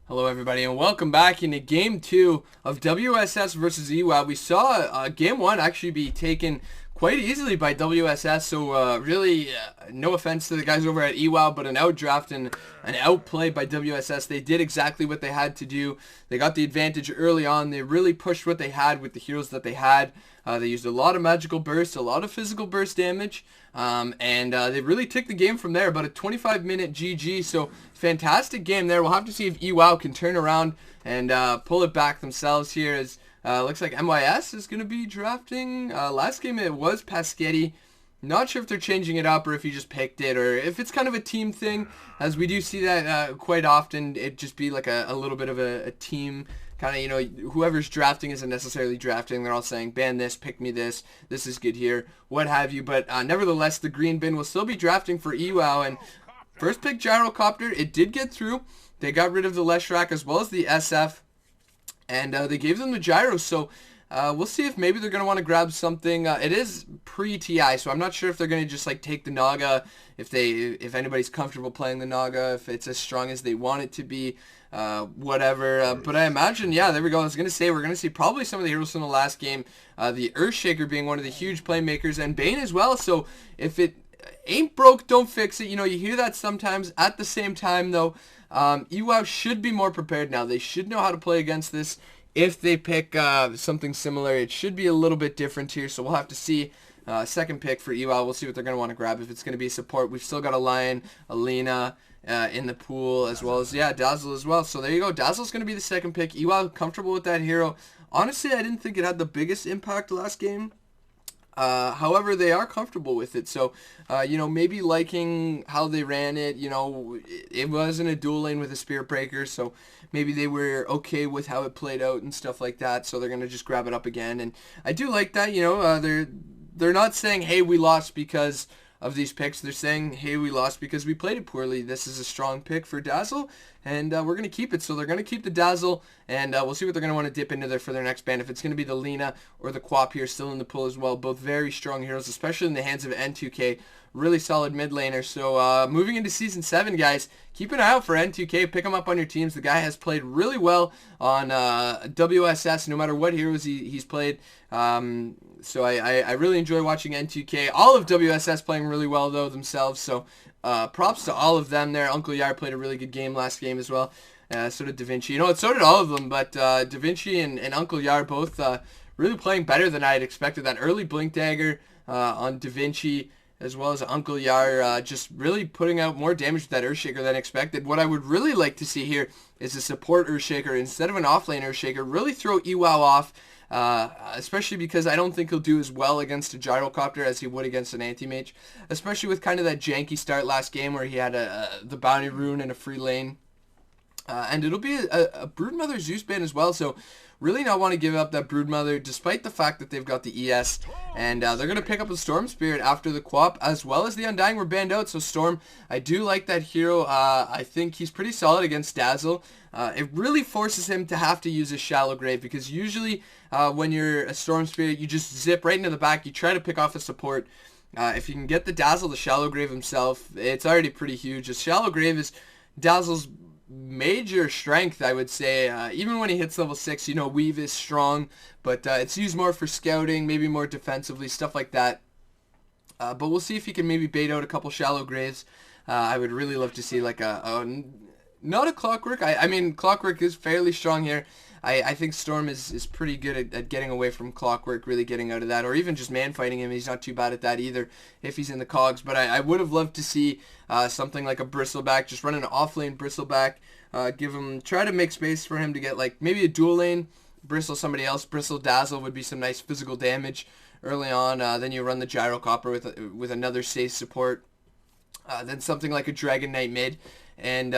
Hello everybody and welcome back into game 2 of WSS versus EWOW. We saw game 1 actually be taken quite easily by WSS, so really no offense to the guys over at EWOW, but an outdraft and an outplay by WSS. They did exactly what they had to do. They got the advantage early on. They really pushed what they had with the heroes that they had. They used a lot of magical bursts, a lot of physical burst damage, and they really took the game from there. About a 25-minute GG, so fantastic game there. We'll have to see if EWOW can turn around and pull it back themselves here. As looks like MYS is going to be drafting. Last game it was Paschetti. Not sure if they're changing it up or if he just picked it or if it's kind of a team thing, as we do see that quite often. It just be like a little bit of a team kind of, you know, whoever's drafting isn't necessarily drafting. They're all saying, ban this, pick me this is good here, what have you. But nevertheless, the green bin will still be drafting for EWOW. And first pick Gyrocopter, it did get through. They got rid of the Leshrac as well as the SF. And they gave them the Gyro. So we'll see if maybe they're going to want to grab something. It is pre-TI, so I'm not sure if they're going to just like take the Naga, if anybody's comfortable playing the Naga, if it's as strong as they want it to be, whatever. But I imagine, yeah, there we go. I was going to say we're going to see probably some of the heroes from the last game. The Earthshaker being one of the huge playmakers, and Bane as well. So if it ain't broke, don't fix it. You know, you hear that sometimes. At the same time, though, EWOW should be more prepared now. They should know how to play against this. If they pick something similar, it should be a little bit different here. So we'll have to see. Second pick for EWOW. We'll see what they're going to want to grab. If it's going to be support, we've still got a Lion, Alina in the pool, as well as, yeah, Dazzle as well. So there you go. Dazzle's going to be the second pick. EWOW comfortable with that hero. Honestly, I didn't think it had the biggest impact last game. However, they are comfortable with it. So, you know, maybe liking how they ran it. You know, it wasn't a dual lane with a Spirit Breaker, so maybe they were okay with how it played out and stuff like that. So they're going to just grab it up again. And I do like that, you know, they're not saying, hey, we lost because of these picks. They're saying, hey, we lost because we played it poorly. This is a strong pick for Dazzle, and we're going to keep it. So they're going to keep the Dazzle, and we'll see what they're going to want to dip into there for their next band. If it's going to be the Lina or the Quap here still in the pool as well. Both very strong heroes, especially in the hands of N2K. Really solid mid laner. So moving into Season 7, guys, keep an eye out for N2K. Pick him up on your teams. The guy has played really well on WSS, no matter what heroes he's played. So I really enjoy watching N2K. All of WSS playing really well, though, themselves. So props to all of them there. Uncle Yar played a really good game last game as well. So did Da Vinci. You know what? So did all of them. But Da Vinci and Uncle Yar both really playing better than I had expected. That early Blink Dagger on Da Vinci, as well as Uncle Yar, just really putting out more damage with that Earthshaker than expected. What I would really like to see here is a support Earthshaker instead of an offlane Earthshaker. Really throw EWOW off, especially because I don't think he'll do as well against a Gyrocopter as he would against an Anti-Mage, especially with kind of that janky start last game where he had the Bounty Rune and a free lane. And it'll be a Broodmother Zeus ban as well, so really not want to give up that Broodmother despite the fact that they've got the ES. And they're going to pick up the Storm Spirit after the Quap, as well as the Undying were banned out. So Storm, I do like that hero. I think he's pretty solid against Dazzle. It really forces him to have to use a Shallow Grave, because usually when you're a Storm Spirit, you just zip right into the back. You try to pick off a support. If you can get the Dazzle, the Shallow Grave himself, it's already pretty huge. A Shallow Grave is Dazzle's major strength, I would say. Even when he hits level 6, you know, Weave is strong, but it's used more for scouting, maybe more defensively, stuff like that. But we'll see if he can maybe bait out a couple Shallow Graves. I would really love to see like not a Clockwork. I mean, Clockwork is fairly strong here. I think Storm is pretty good at getting away from Clockwork, really getting out of that, or even just man-fighting him. He's not too bad at that either if he's in the cogs. But I would have loved to see something like a Bristleback, just run an off-lane Bristleback, try to make space for him to get like maybe a dual lane, Bristle somebody else, Bristle Dazzle would be some nice physical damage early on. Then you run the Gyrocopter with another safe support, then something like a Dragon Knight mid, and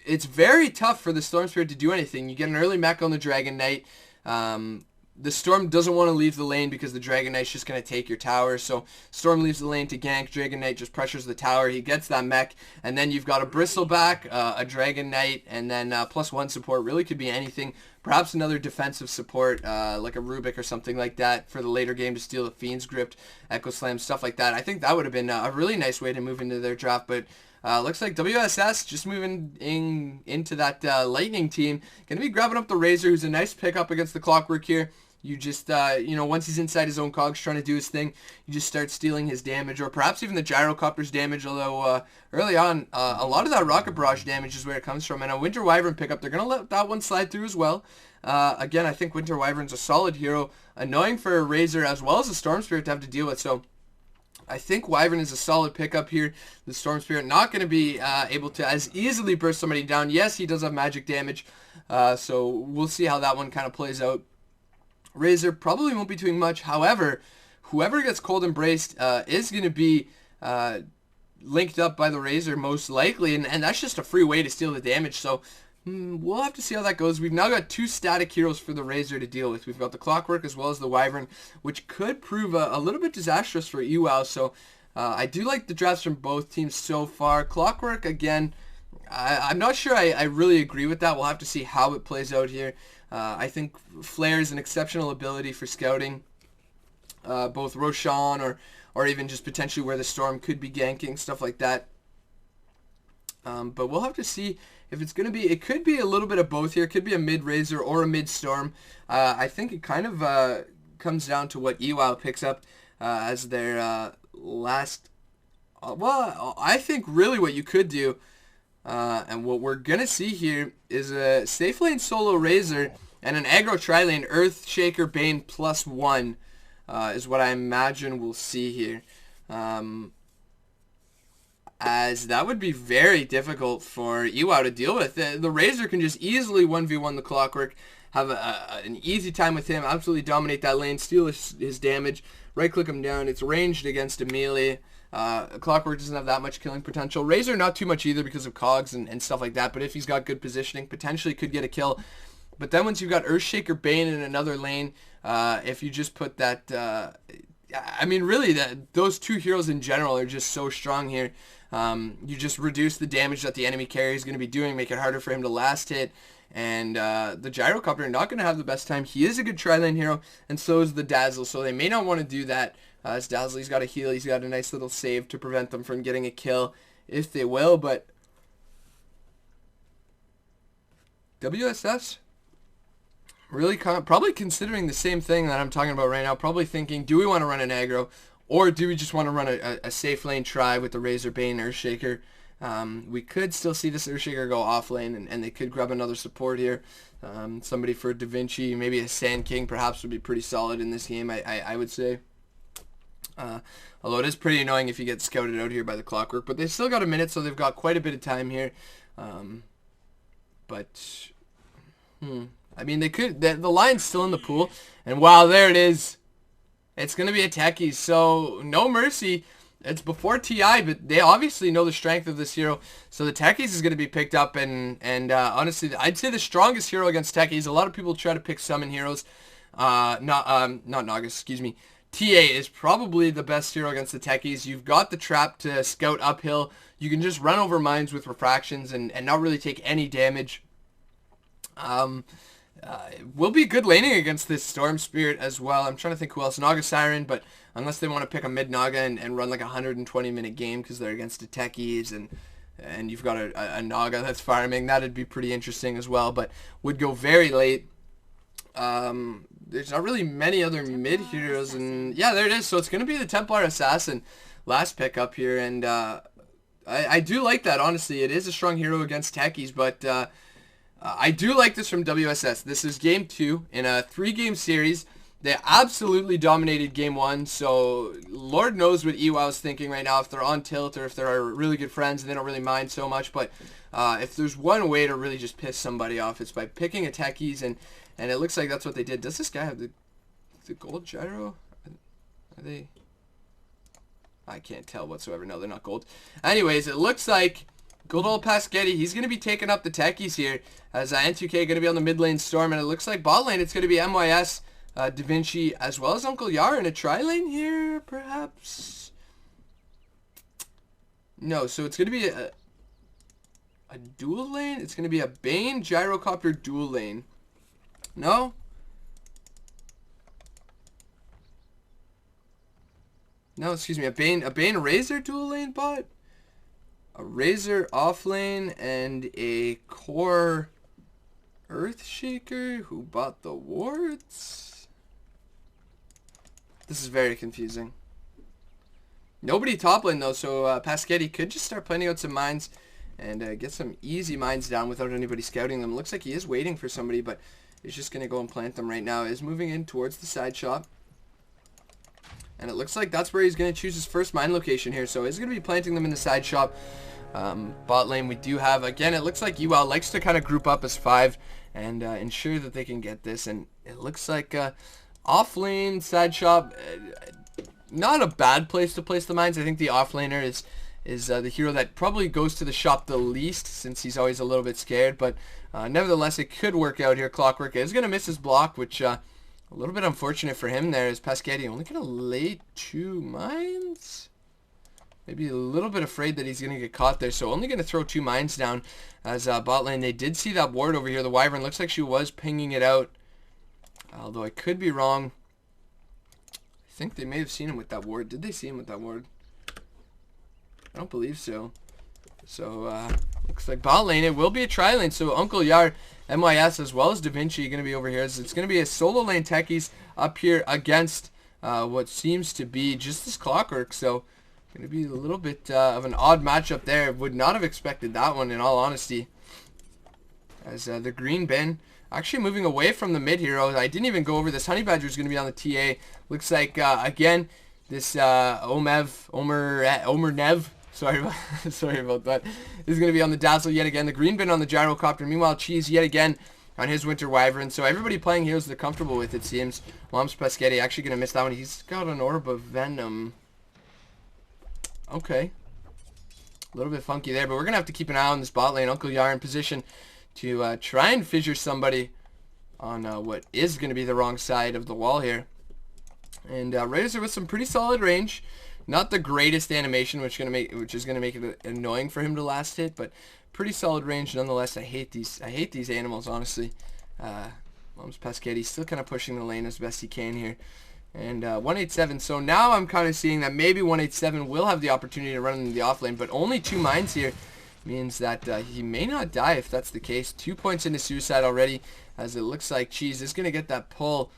it's very tough for the Storm Spirit to do anything. You get an early mech on the Dragon Knight. The Storm doesn't want to leave the lane because the Dragon Knight's just going to take your tower. So Storm leaves the lane to gank. Dragon Knight just pressures the tower. He gets that mech. And then you've got a Bristleback, a Dragon Knight, and then +1 support. Really could be anything. Perhaps another defensive support, like a Rubik or something like that for the later game to steal the Fiend's Grip, Echo Slam, stuff like that. I think that would have been a really nice way to move into their draft. But Looks like WSS just moving into that Lightning team. Going to be grabbing up the Razor, who's a nice pickup against the Clockwork here. You just, once he's inside his own cogs trying to do his thing, you just start stealing his damage, or perhaps even the Gyrocopter's damage, although early on, a lot of that Rocket Barrage damage is where it comes from. And a Winter Wyvern pickup, they're going to let that one slide through as well. Again, I think Winter Wyvern's a solid hero, annoying for a Razor as well as a Storm Spirit to have to deal with, so I think Wyvern is a solid pickup here. The Storm Spirit not going to be able to as easily burst somebody down. Yes, he does have magic damage, so we'll see how that one kind of plays out. Razor probably won't be doing much. However, whoever gets Cold Embraced is going to be linked up by the Razor most likely, and that's just a free way to steal the damage. So we'll have to see how that goes. We've now got two static heroes for the Razor to deal with. We've got the Clockwork as well as the Wyvern, which could prove a little bit disastrous for EWOW. So I do like the drafts from both teams so far. Clockwork, again, I'm not sure I really agree with that. We'll have to see how it plays out here. I think Flare is an exceptional ability for scouting, both Roshan or even just potentially where the Storm could be ganking, stuff like that. But we'll have to see if it's going to be, it could be a little bit of both here. It could be a mid-Razor or a mid-Storm. I think it kind of comes down to what EWOW picks up as their last, well, I think really what you could do, and what we're going to see here is a safe lane solo Razor and an aggro tri-lane Earthshaker Bane +1 is what I imagine we'll see here. As that would be very difficult for EWOW to deal with. The Razor can just easily 1v1 the Clockwork, have an easy time with him, absolutely dominate that lane, steal his damage, right-click him down. It's ranged against a melee. Clockwork doesn't have that much killing potential. Razor not too much either because of cogs and stuff like that, but if he's got good positioning, potentially could get a kill. But then once you've got Earthshaker Bane in another lane, if you just put that, I mean really those two heroes in general are just so strong here. You just reduce the damage that the enemy carry is going to be doing, make it harder for him to last hit. And the Gyrocopter not going to have the best time. He is a good tri-lane hero, and so is the Dazzle, so they may not want to do that. As Dazzle, he's got a heal, he's got a nice little save to prevent them from getting a kill, if they will, but WSS really probably considering the same thing that I'm talking about right now, probably thinking, do we want to run an aggro, or do we just want to run a safe lane try with the Razor Bane Earthshaker? We could still see this Earthshaker go off lane, and they could grab another support here. Somebody for Da Vinci, maybe a Sand King perhaps would be pretty solid in this game, I would say. Although it is pretty annoying if you get scouted out here by the Clockwork, but they've still got a minute, so they've got quite a bit of time here. I mean, they could, the line's still in the pool, and wow, there it is. It's going to be a Techies, so no mercy. It's before TI, but they obviously know the strength of this hero, so the Techies is going to be picked up, and honestly, I'd say the strongest hero against Techies. A lot of people try to pick summon heroes, not Nagas, excuse me. TA is probably the best hero against the Techies. You've got the trap to scout uphill. You can just run over mines with refractions and not really take any damage. Will be good laning against this Storm Spirit as well. I'm trying to think who else. Naga Siren, but unless they want to pick a mid Naga and run like a 120-minute game because they're against the Techies and you've got a Naga that's farming, that'd be pretty interesting as well, but would go very late. There's not really many other mid heroes, and yeah, there it is. So it's going to be the Templar Assassin last pickup here, and I do like that, honestly. It is a strong hero against Techies, but I do like this from WSS. This is game 2 in a 3-game series. They absolutely dominated game 1, so Lord knows what EWOW is thinking right now, if they're on tilt or if they're really good friends and they don't really mind so much. But if there's one way to really just piss somebody off, it's by picking a Techies, and it looks like that's what they did. Does this guy have the gold gyro? Are they? I can't tell whatsoever. No, they're not gold. Anyways, it looks like Gold Old Pasquetti, he's going to be taking up the Techies here, as N2K going to be on the mid lane Storm, and it looks like bot lane it's going to be MYS, Da Vinci, as well as Uncle Yar in a tri-lane here, perhaps? No, so it's going to be a dual lane? It's going to be a Bane Gyrocopter dual lane. No? No, excuse me, a Bane Razor dual lane bot? a Razor offlane, and a Core Earthshaker who bought the wards. This is very confusing. Nobody top lane though, so Paschetti could just start planning out some mines and get some easy mines down without anybody scouting them. Looks like he is waiting for somebody, but he's just going to go and plant them right now. Is moving in towards the side shop. And it looks like that's where he's going to choose his first mine location here. So he's going to be planting them in the side shop. Bot lane we do have, again, it looks like UL likes to kind of group up as 5 and ensure that they can get this. And it looks like off lane, side shop, not a bad place to place the mines. I think the offlaner is the hero that probably goes to the shop the least, since he's always a little bit scared. But nevertheless, it could work out here. Clockwork is going to miss his block, which a little bit unfortunate for him there. Is Paschetti only going to lay 2 mines? Maybe a little bit afraid that he's going to get caught there, so only going to throw 2 mines down. As bot lane, they did see that ward over here. The Wyvern looks like she was pinging it out, although I could be wrong. I think they may have seen him with that ward. Did they see him with that ward? I don't believe so. So, looks like bot lane, it will be a tri lane. So, Uncle Yar, MYS, as well as Da Vinci, going to be over here. It's going to be a solo lane techies up here against what seems to be just this Clockwork. So, going to be a little bit of an odd matchup there. Would not have expected that one, in all honesty. As the green bin actually moving away from the mid hero. I didn't even go over this. Honey Badger is going to be on the TA. Looks like, again, this Omer Nev. Sorry about that. Is going to be on the Dazzle yet again. The green bin on the Gyrocopter. Meanwhile, Cheese yet again on his Winter Wyvern. So everybody playing heroes they're comfortable with, it seems. Mom's Paschetti actually going to miss that one. He's got an Orb of Venom. Okay. A little bit funky there, but we're going to have to keep an eye on this bot lane. Uncle Yar in position to try and fissure somebody on what is going to be the wrong side of the wall here. And Razor with some pretty solid range. Not the greatest animation, which is going to make it annoying for him to last hit, but pretty solid range nonetheless. I hate these animals, honestly. Mom's Paschetti still kind of pushing the lane as best he can here. And 187, so now I'm kind of seeing that maybe 187 will have the opportunity to run in the off lane, but only 2 mines here means that he may not die if that's the case. 2 points into suicide already, as it looks like Cheese is going to get that pull.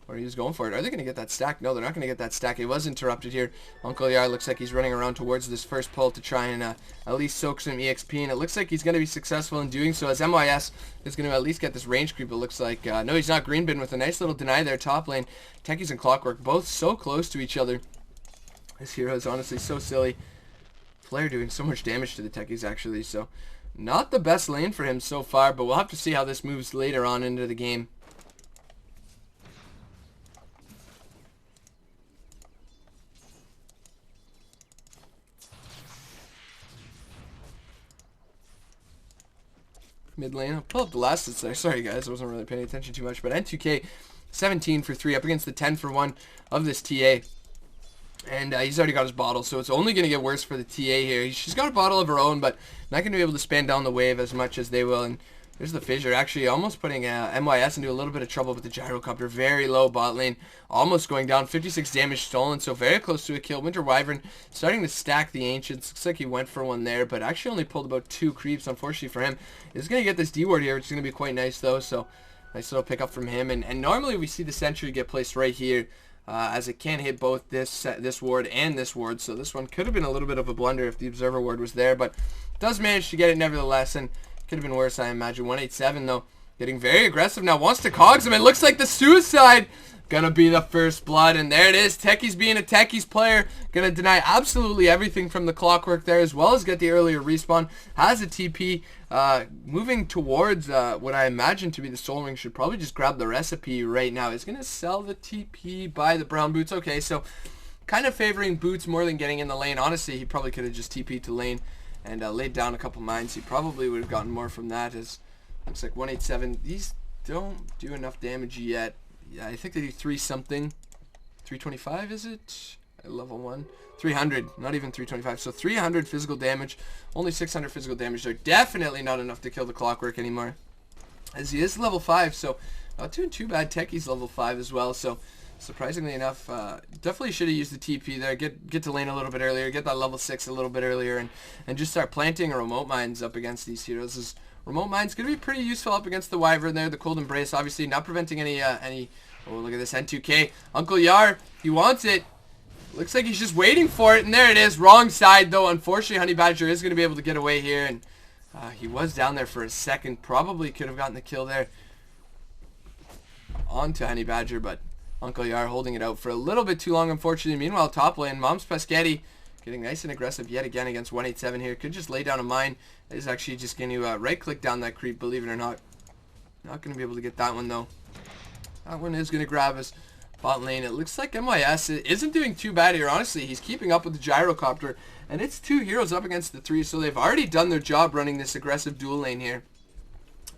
Or he was going for it. Are they going to get that stack? No, they're not going to get that stack. It was interrupted here. Uncle Yar looks like he's running around towards this first pull to try and at least soak some EXP. And it looks like he's going to be successful in doing so, as MYS is going to at least get this range creep. It looks like, no, he's not. Green bin with a nice little deny there. Top lane. Techies and Clockwork both so close to each other. This hero is honestly so silly. Flare doing so much damage to the Techies, actually. So not the best lane for him so far, but we'll have to see how this moves later on into the game. Mid lane. I'll pull up the last hits there. Sorry guys, I wasn't really paying attention too much. But N2K 17 for 3 up against the 10 for 1 of this TA. And he's already got his bottle, so it's only going to get worse for the TA here. She's got a bottle of her own, but not going to be able to span down the wave as much as they will. And there's the fissure, actually almost putting MYS into a little bit of trouble with the Gyrocopter. Very low bot lane, almost going down. 56 damage stolen, so very close to a kill. Winter Wyvern starting to stack the Ancients. Looks like he went for one there, but actually only pulled about 2 creeps, unfortunately for him. He's going to get this D-ward here, which is going to be quite nice though, so nice little pickup from him. And normally we see the sentry get placed right here, as it can hit both this ward and this ward, so this one could have been a little bit of a blunder if the Observer ward was there, but does manage to get it nevertheless, and could have been worse, I imagine. 187 though, getting very aggressive now, wants to cogs him. It looks like the suicide gonna be the first blood, and there it is. Techies being a Techies player, gonna deny absolutely everything from the Clockwork there, as well as get the earlier respawn. Has a TP, moving towards what I imagine to be the Soul Ring. Should probably just grab the recipe right now. Is gonna sell the TP, buy the brown boots. Okay, so kind of favoring boots more than getting in the lane. Honestly, he probably could have just TP'd to lane and laid down a couple mines. He probably would have gotten more from that, as looks like 187. These don't do enough damage yet. Yeah, I think they do 3 something. 325 is it? At level 1. 300, not even 325. So 300 physical damage, only 600 physical damage. They're definitely not enough to kill the Clockwork anymore, as he is level 5. So not doing too bad. Techie's level 5 as well. So surprisingly enough, definitely should have used the TP there. Get to lane a little bit earlier, get that level 6 a little bit earlier, and just start planting remote mines up against these heroes. This remote mine's going to be pretty useful up against the Wyvern there. The Cold Embrace, obviously, not preventing any... Oh, look at this, N2K. Uncle Yar, he wants it. Looks like he's just waiting for it, and there it is. Wrong side, though. Unfortunately, Honey Badger is going to be able to get away here, and he was down there for a second. Probably could have gotten the kill there onto Honey Badger, but Uncle Yar holding it out for a little bit too long, unfortunately. Meanwhile, top lane, Mom's Pescetti getting nice and aggressive yet again against 187 here. Could just lay down a mine. Is actually just going to right-click down that creep, believe it or not. Not going to be able to get that one, though. That one is going to grab us bot lane. It looks like MYS isn't doing too bad here, honestly. He's keeping up with the gyrocopter, and it's 2 heroes up against the 3, so they've already done their job running this aggressive dual lane here.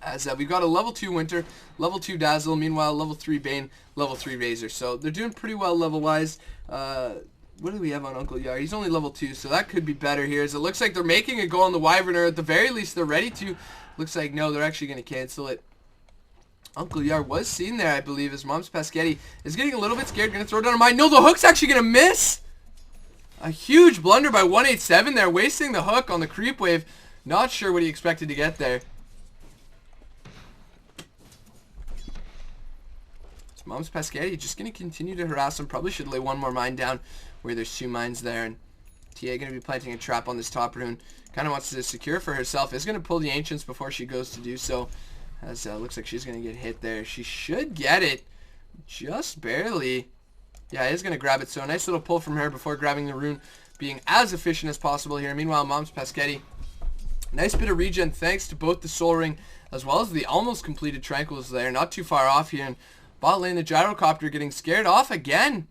As we've got a level 2 Winter, level 2 Dazzle, meanwhile level 3 Bane, level 3 Razor. So they're doing pretty well level-wise. What do we have on Uncle Yar? He's only level 2, so that could be better here. As it looks like they're making a go on the Wyvern, or at the very least they're ready to. Looks like no, they're actually going to cancel it. Uncle Yar was seen there, I believe, as Mom's Pescetti is getting a little bit scared. Going to throw down a mine. No, the hook's actually going to miss. A huge blunder by 187 there, wasting the hook on the creep wave. Not sure what he expected to get there. So Mom's Pescetti just going to continue to harass him. Probably should lay one more mine down where there's 2 mines there. And TA going to be planting a trap on this top rune. Kind of wants to secure for herself. Is going to pull the Ancients before she goes to do so. As looks like she's going to get hit there. She should get it. Just barely. Yeah, is going to grab it. So a nice little pull from her before grabbing the rune. Being as efficient as possible here. Meanwhile, Mom's Pescetti. Nice bit of regen thanks to both the Soul Ring as well as the almost completed Tranquils there. Not too far off here. And bot lane, the Gyrocopter getting scared off again.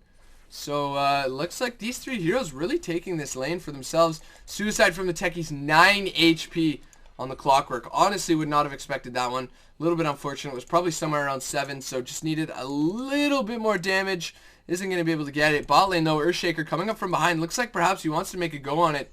So it looks like these 3 heroes really taking this lane for themselves. Suicide from the Techies, 9 HP. On the Clockwork. Honestly, would not have expected that one. A little bit unfortunate. It was probably somewhere around 7, so just needed a little bit more damage. Isn't going to be able to get it. Bot lane, though, Earthshaker coming up from behind. Looks like perhaps he wants to make a go on it.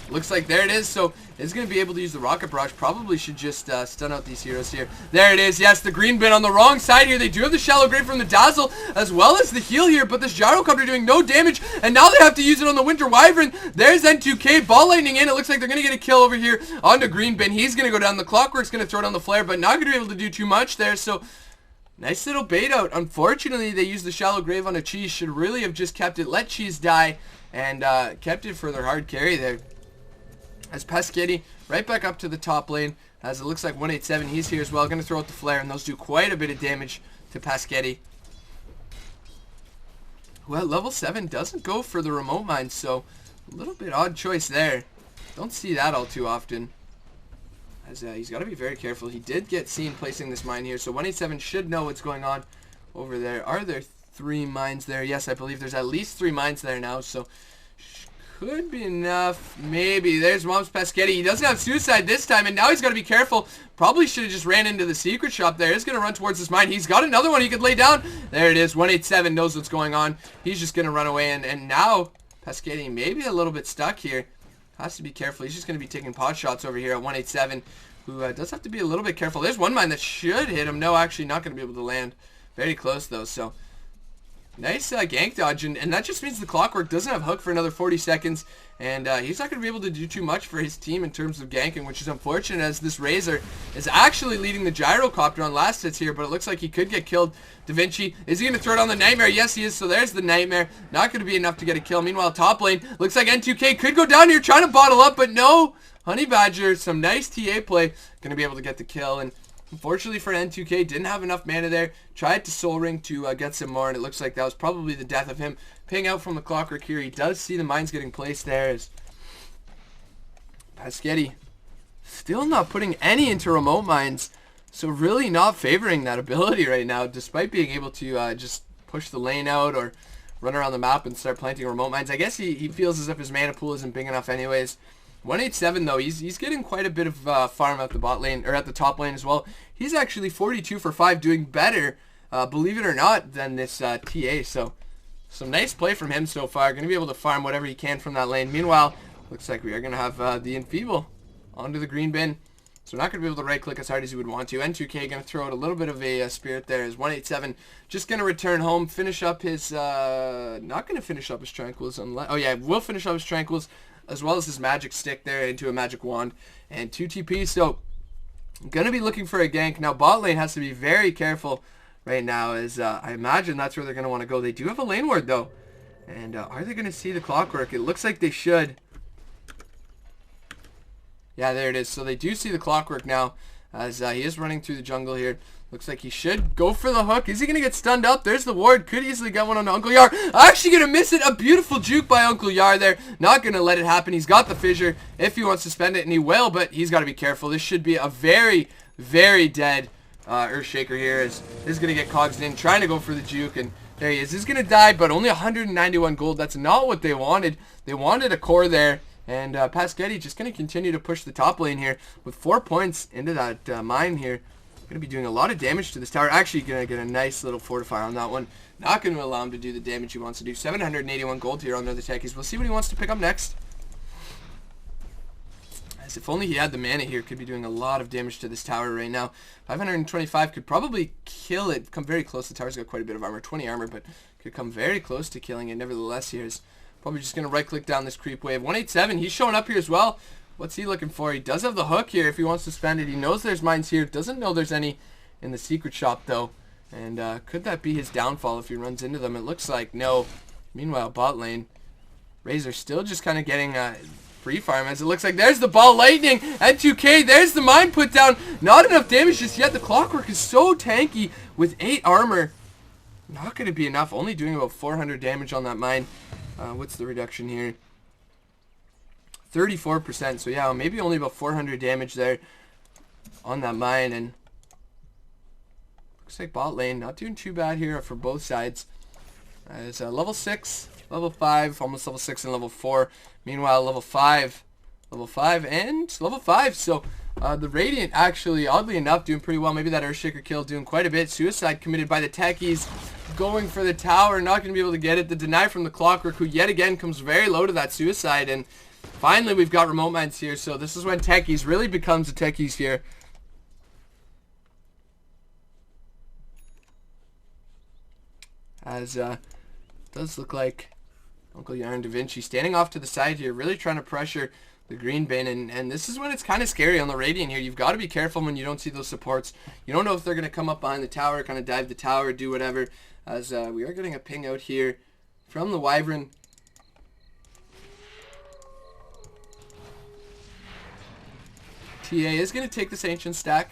Looks like there it is, so is going to be able to use the Rocket Barrage. Probably should just stun out these heroes here. There it is, yes, the green bin on the wrong side here. They do have the Shallow Grave from the Dazzle, as well as the heal here, but this Gyrocopter doing no damage, and now they have to use it on the Winter Wyvern. There's N2K, ball lightning in. It looks like they're going to get a kill over here on the green bin. He's going to go down. The Clockwork's going to throw down the flare, but not going to be able to do too much there, so nice little bait out. Unfortunately, they used the Shallow Grave on a Cheese. Should really have just kept it, let Cheese die, and kept it for their hard carry there. As Pescetti right back up to the top lane, as it looks like 187, he's here as well. Going to throw out the flare, and those do quite a bit of damage to Pescetti. Well, level 7 doesn't go for the remote mine, so a little bit odd choice there. Don't see that all too often. As he's got to be very careful. He did get seen placing this mine here, so 187 should know what's going on over there. Are there 3 mines there? Yes, I believe there's at least 3 mines there now, so could be enough. Maybe. There's Mom's Pescetti. He doesn't have Suicide this time, and now he's got to be careful. Probably should have just ran into the secret shop there. He's going to run towards this mine. He's got another one he could lay down. There it is. 187 knows what's going on. He's just going to run away, and now Pescetti maybe a little bit stuck here. Has to be careful. He's just going to be taking pot shots over here at 187, who does have to be a little bit careful. There's one mine that should hit him. No, actually not going to be able to land. Very close, though, so nice gank dodge, and that just means the Clockwork doesn't have hook for another 40 seconds, and he's not going to be able to do too much for his team in terms of ganking, which is unfortunate, as this Razor is actually leading the Gyrocopter on last hits here, but it looks like he could get killed. Da Vinci, is he going to throw it on the Nightmare? Yes, he is, so there's the Nightmare. Not going to be enough to get a kill. Meanwhile, top lane, looks like N2K could go down here trying to bottle up, but no. Honey Badger, some nice TA play, going to be able to get the kill, and unfortunately for N2K, didn't have enough mana there. Tried to Soul Ring to get some more, and it looks like that was probably the death of him. Paying out from the Clockwork here. He does see the mines getting placed there. As Pescetti still not putting any into remote mines, so really not favoring that ability right now, despite being able to just push the lane out or run around the map and start planting remote mines. I guess he feels as if his mana pool isn't big enough anyways. 187 though, he's getting quite a bit of farm at the bot lane, or at the top lane as well. He's actually 42 for 5, doing better, believe it or not, than this TA. So some nice play from him so far. Going to be able to farm whatever he can from that lane. Meanwhile, looks like we are going to have the Enfeeble onto the green bin. So we're not going to be able to right-click as hard as you would want to. N2K going to throw out a little bit of a spirit there as 187 just going to return home, finish up his, not going to finish up his Tranquils unless, oh yeah, will finish up his Tranquils as well as his magic stick there into a magic wand and 2 TP. So going to be looking for a gank. Now bot lane has to be very careful right now as I imagine that's where they're going to want to go. They do have a lane ward though. And are they going to see the clockwork? It looks like they should. Yeah, there it is. So they do see the clockwork now as he is running through the jungle here. Looks like he should go for the hook. Is he going to get stunned up? There's the ward. Could easily get one on Uncle Yar. Actually going to miss it. A beautiful juke by Uncle Yar there. Not going to let it happen. He's got the fissure if he wants to spend it, and he will, but he's got to be careful. This should be a very, very dead Earthshaker here. This is going to get cogs in, trying to go for the juke, and there he is. He's going to die, but only 191 gold. That's not what they wanted. They wanted a core there. And Pasquetti just going to continue to push the top lane here with 4 points into that mine here. Going to be doing a lot of damage to this tower. Actually going to get a nice little fortifier on that one. Not going to allow him to do the damage he wants to do. 781 gold here on the other techies. We'll see what he wants to pick up next. As if only he had the mana here, could be doing a lot of damage to this tower right now. 525 could probably kill it. Come very close. The tower's got quite a bit of armor. 20 armor, but could come very close to killing it. Nevertheless, here's probably just going to right-click down this creep wave. 187, he's showing up here as well. What's he looking for? He does have the hook here if he wants to spend it. He knows there's mines here. Doesn't know there's any in the secret shop, though. And could that be his downfall if he runs into them? It looks like no. Meanwhile, bot lane, Razor still just kind of getting free farm as it looks like there's the ball lightning. N2K, there's the mine put down. Not enough damage just yet. The clockwork is so tanky with 8 armor. Not going to be enough. Only doing about 400 damage on that mine. What's the reduction here? 34%. So yeah, maybe only about 400 damage there on that mine. And looks like bot lane not doing too bad here for both sides. It's level 6, level 5, almost level 6 and level 4. Meanwhile, level 5 and level 5. So the Radiant actually, oddly enough, doing pretty well. Maybe that Earthshaker kill doing quite a bit. Suicide committed by the techies. Going for the tower, not going to be able to get it. The deny from the clockwork, who yet again comes very low to that suicide. And finally, we've got remote mines here. So this is when techies really becomes a techies here. As does look like Uncle Yarn Da Vinci standing off to the side here, really trying to pressure the green bin, and this is when it's kind of scary on the Radiant here. You've got to be careful when you don't see those supports. You don't know if they're going to come up behind the tower, kind of dive the tower, do whatever, as we are getting a ping out here from the Wyvern. TA is going to take this Ancient stack.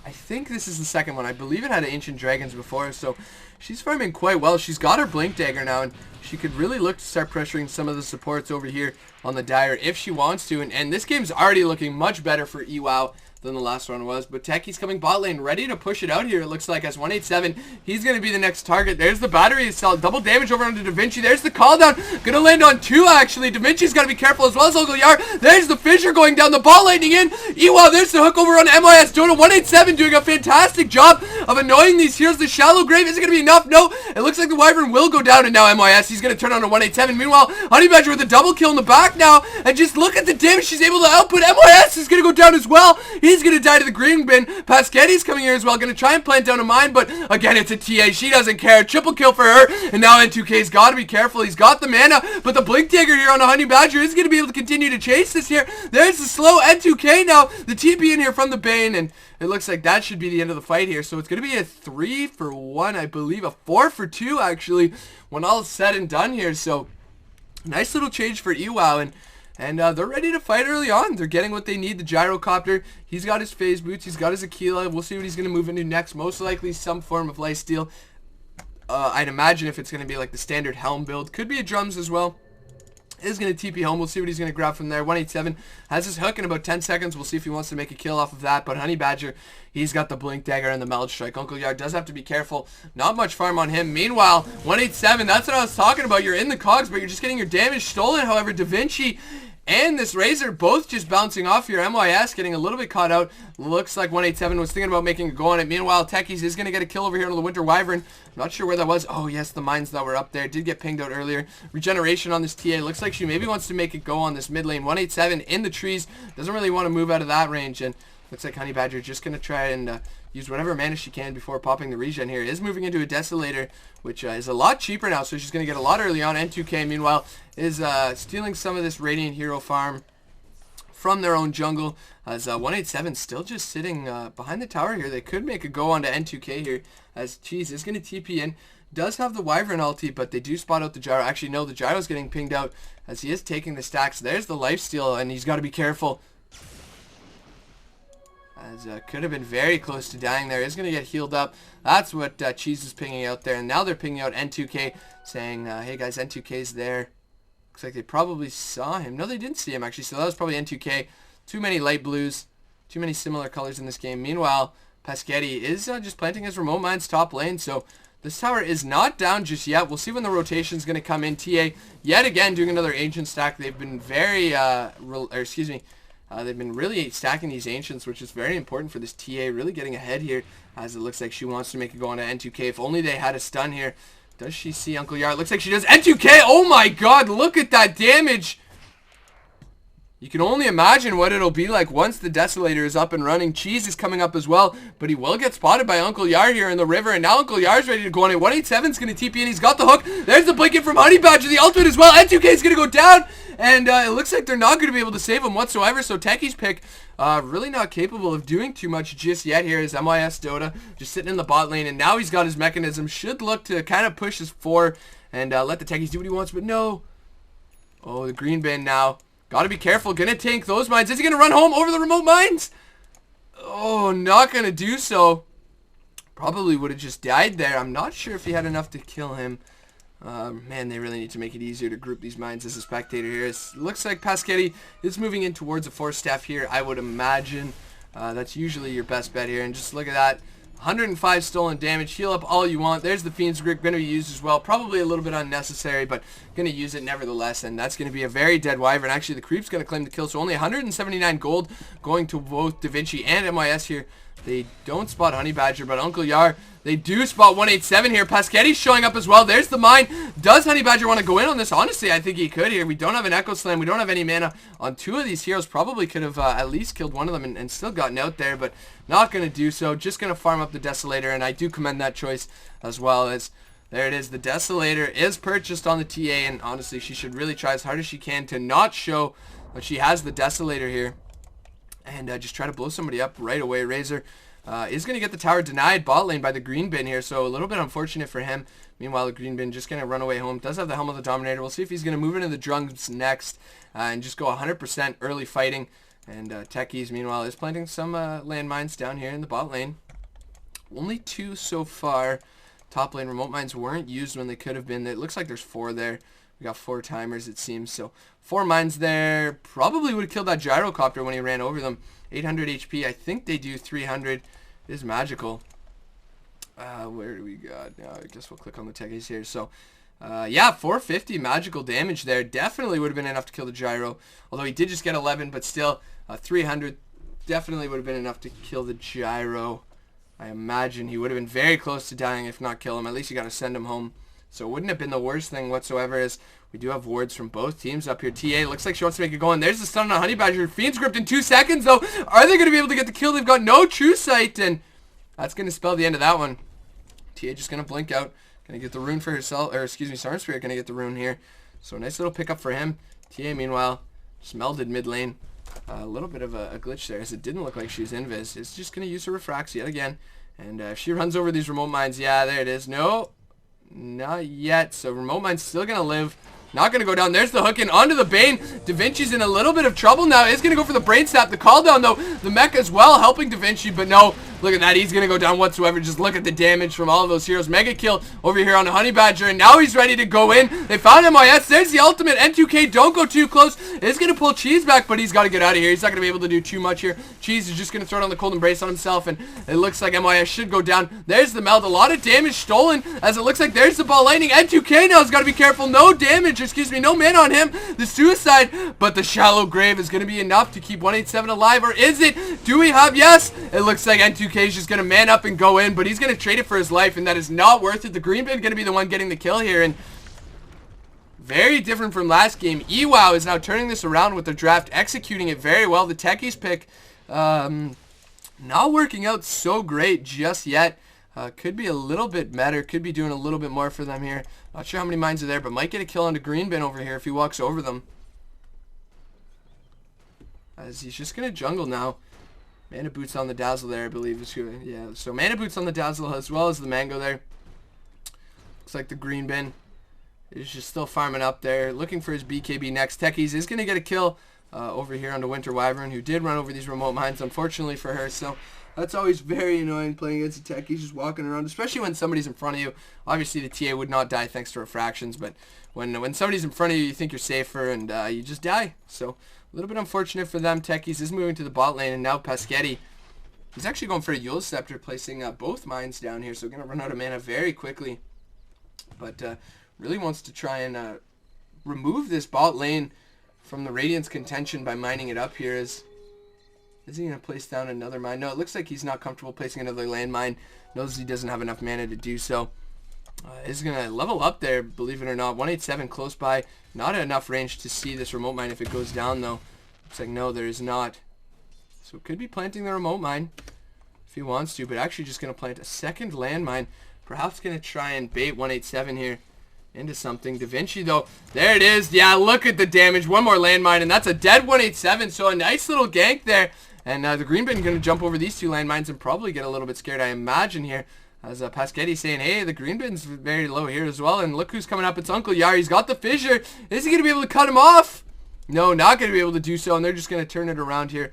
I think this is the second one. I believe it had Ancient Dragons before, so she's farming quite well. She's got her Blink Dagger now, and she could really look to start pressuring some of the supports over here on the Dire if she wants to. And this game's already looking much better for EWOW than the last one was. But Techie's coming bot lane, ready to push it out here, it looks like, as 187. He's going to be the next target. There's the battery itself. Double damage over onto Da Vinci. There's the call down. Going to land on 2, actually. Da Vinci's got to be careful as well as Uncle Yar. There's the fissure going down. The ball lightning in. EWOW, there's the hook over on MIS. Dota 187 doing a fantastic job of annoying these heroes. The shallow grave, is it going to be enough? No. It looks like the Wyvern will go down, and now MIS, he's going to turn on a 187. Meanwhile, Honey Badger with a double kill in the back now, and just look at the damage she's able to output. MIS is going to go down as well. He's going to die to the green bin. Pasquetti's coming here as well, going to try and plant down a mine, but again, it's a TA. She doesn't care. Triple kill for her, and now N2K's got to be careful. He's got the mana, but the Blink Dagger here on a Honey Badger is going to be able to continue to chase this here. There's the slow N2K now. The TP in here from the Bane, and it looks like that should be the end of the fight here. So it's going to be a 3 for 1, I believe. A 4 for 2, actually, when all is said and done here. So nice little change for EWOW, and they're ready to fight early on. They're getting what they need. The Gyrocopter, he's got his phase boots, he's got his Aquila. We'll see what he's going to move into next. Most likely some form of lifesteal. I'd imagine if it's going to be like the standard helm build. Could be a drums as well. Is going to TP home. We'll see what he's going to grab from there. 187 has his hook in about 10 seconds. We'll see if he wants to make a kill off of that. But Honey Badger, he's got the Blink Dagger and the Meld Strike. Uncle Yard does have to be careful. Not much farm on him. Meanwhile, 187, that's what I was talking about. You're in the cogs, but you're just getting your damage stolen. However, Da Vinci and this Razor both just bouncing off here. MYS getting a little bit caught out. Looks like 187 was thinking about making a go on it. Meanwhile, Techies is going to get a kill over here on the Winter Wyvern. Not sure where that was. Oh, yes, the mines that were up there did get pinged out earlier. Regeneration on this TA. Looks like she maybe wants to make it go on this mid lane. 187 in the trees. Doesn't really want to move out of that range. And looks like Honey Badger just going to try and use whatever mana she can before popping the regen here. Is moving into a Desolator, which is a lot cheaper now, so she's going to get a lot early on. N2K, meanwhile, is stealing some of this Radiant Hero farm from their own jungle, as 187 still just sitting behind the tower here. They could make a go onto N2K here, as Cheese is going to TP in. Does have the Wyvern ulti, but they do spot out the Gyro. Actually, no, the Gyro's getting pinged out as he is taking the stacks. There's the lifesteal, and he's got to be careful, as could have been very close to dying there. Is going to get healed up. That's what Cheese is pinging out there, and now they're pinging out N2K, saying, hey guys, N2K's there. Looks like they probably saw him. No, they didn't see him, actually, so that was probably N2K. Too many light blues, too many similar colors in this game. Meanwhile, Paschetti is just planting his remote mines top lane, so this tower is not down just yet. We'll see when the rotation is going to come in. TA, yet again, doing another ancient stack. They've been very, they've been really stacking these ancients, which is very important for this TA. Really getting ahead here, as it looks like she wants to make it go on to N2K. If only they had a stun here. Does she see Uncle Yar? It looks like she does. N2K! Oh my god, look at that damage! You can only imagine what it'll be like once the Desolator is up and running. Cheese is coming up as well, but he will get spotted by Uncle Yar here in the river, and now Uncle Yar's ready to go on it. 187's going to TP in. He's got the hook. There's the blanket from Honey Badger, the ultimate as well. N2K is going to go down, and it looks like they're not going to be able to save him whatsoever, so Techie's pick really not capable of doing too much just yet here. Is MYS Dota just sitting in the bot lane, and now he's got his mechanism. Should look to kind of push his 4 and let the Techies do what he wants, but no. Oh, the green bin now. Gotta be careful. Gonna tank those mines. Is he gonna run home over the remote mines? Oh, not gonna do so. Probably would have just died there. I'm not sure if he had enough to kill him. Man, they really need to make it easier to group these mines as a spectator here. It looks like Paschetti is moving in towards a 4-staff here, I would imagine. That's usually your best bet here. And just look at that. 105 stolen damage. Heal up all you want. There's the Fiend's Grip going to be used as well. Probably a little bit unnecessary, but going to use it nevertheless. And that's going to be a very dead Wyvern. Actually, the Creep's going to claim the kill. So only 179 gold going to both Da Vinci and MYS here. They don't spot Honey Badger, but Uncle Yar, they do spot 187 here. Paschetti's showing up as well. There's the mine. Does Honey Badger want to go in on this? Honestly, I think he could here. We don't have an Echo Slam. We don't have any mana on 2 of these heroes. Probably could have at least killed one of them and still gotten out there, but not going to do so. Just going to farm up the Desolator, and I do commend that choice as well. As there it is. The Desolator is purchased on the TA, and honestly, she should really try as hard as she can to not show that she has the Desolator here. And just try to blow somebody up right away. Razor is going to get the tower denied bot lane by the green bin here, so a little bit unfortunate for him. Meanwhile, the green bin just going to run away home. Does have the Helm of the Dominator. We'll see if he's going to move into the drums next and just go 100% early fighting. And Techies, meanwhile, is planting some landmines down here in the bot lane. Only 2 so far. Top lane remote mines weren't used when they could have been. It looks like there's 4 there. We got 4 timers, it seems. So 4 mines there. Probably would have killed that gyrocopter when he ran over them. 800 HP. I think they do 300. It is magical. Where do we got? Now I guess we'll click on the techies here. So yeah, 450 magical damage there. Definitely would have been enough to kill the gyro. Although he did just get 11, but still 300 definitely would have been enough to kill the gyro. I imagine he would have been very close to dying if not kill him. At least you got to send him home. So it wouldn't have been the worst thing whatsoever, as we do have wards from both teams up here. TA looks like she wants to make it go, and there's the stun on Honey Badger. Fiend's Gripped in 2 seconds, though. Are they going to be able to get the kill? They've got no True Sight, and that's going to spell the end of that one. TA just going to blink out. Going to get the rune for herself, or excuse me, Storm Spirit going to get the rune here. So nice little pickup for him. TA, meanwhile, just melded mid lane. A little bit of a glitch there, as it didn't look like she was invis. It's just going to use her refracts yet again. And if she runs over these remote mines, yeah, there it is. No. Not yet. So remote mine's still gonna live. Not gonna go down. There's the hook in onto the Bane. Da Vinci's in a little bit of trouble now. Is gonna go for the brain snap. The call down though. The mech as well helping Da Vinci, but no. Look at that. He's gonna go down whatsoever. Just look at the damage from all of those heroes. Mega kill over here on the Honey Badger, and now he's ready to go in. They found MIS. There's the ultimate. N2K. Don't go too close. Is gonna pull Cheese back, but he's got to get out of here. He's not gonna be able to do too much here. Cheese is just gonna throw down the cold embrace on himself, and it looks like MIS should go down. There's the meld. A lot of damage stolen, as it looks like there's the ball lightning. N2K now has got to be careful. No damage excuse me, no mana on him. The suicide, but the shallow grave is going to be enough to keep 187 alive, or is it? Do we have, yes, it looks like N2K is just going to man up and go in, but he's going to trade it for his life, and that is not worth it. The green bin going to be the one getting the kill here, and very different from last game. EWOW is now turning this around with their draft, executing it very well. The Techies pick, not working out so great just yet. Could be a little bit better. Could be doing a little bit more for them here. Not sure how many mines are there, but might get a kill on the green bin over here if he walks over them. As he's just going to jungle now. Mana Boots on the Dazzle there, I believe. Yeah, so Mana Boots on the Dazzle as well as the Mango there. Looks like the green bin is just still farming up there. Looking for his BKB next. Techies is going to get a kill over here on the Winter Wyvern, who did run over these remote mines, unfortunately for her. So that's always very annoying playing against a Techie, just walking around, especially when somebody's in front of you. Obviously, the TA would not die thanks to refractions, but when somebody's in front of you, you think you're safer, and you just die. So a little bit unfortunate for them. Techies is moving to the bot lane, and now Paschetti, he's actually going for a Yule Scepter, placing both mines down here, so going to run out of mana very quickly. But really wants to try and remove this bot lane from the Radiant's contention by mining it up here. Is he going to place down another mine? No, it looks like he's not comfortable placing another landmine. Knows he doesn't have enough mana to do so. Is going to level up there, believe it or not. 187 close by. Not enough range to see this remote mine if it goes down, though. Looks like no, there is not. So could be planting the remote mine if he wants to, but actually just going to plant a second landmine. Perhaps going to try and bait 187 here into something. Da Vinci, though, there it is. Yeah, look at the damage. One more landmine, and that's a dead 187. So a nice little gank there. And the green bin going to jump over these two landmines and probably get a little bit scared, I imagine, here. As Paschetti saying, hey, the green bin's very low here as well. And look who's coming up. It's Uncle Yar. He's got the fissure. Is he going to be able to cut him off? No, not going to be able to do so. And they're just going to turn it around here.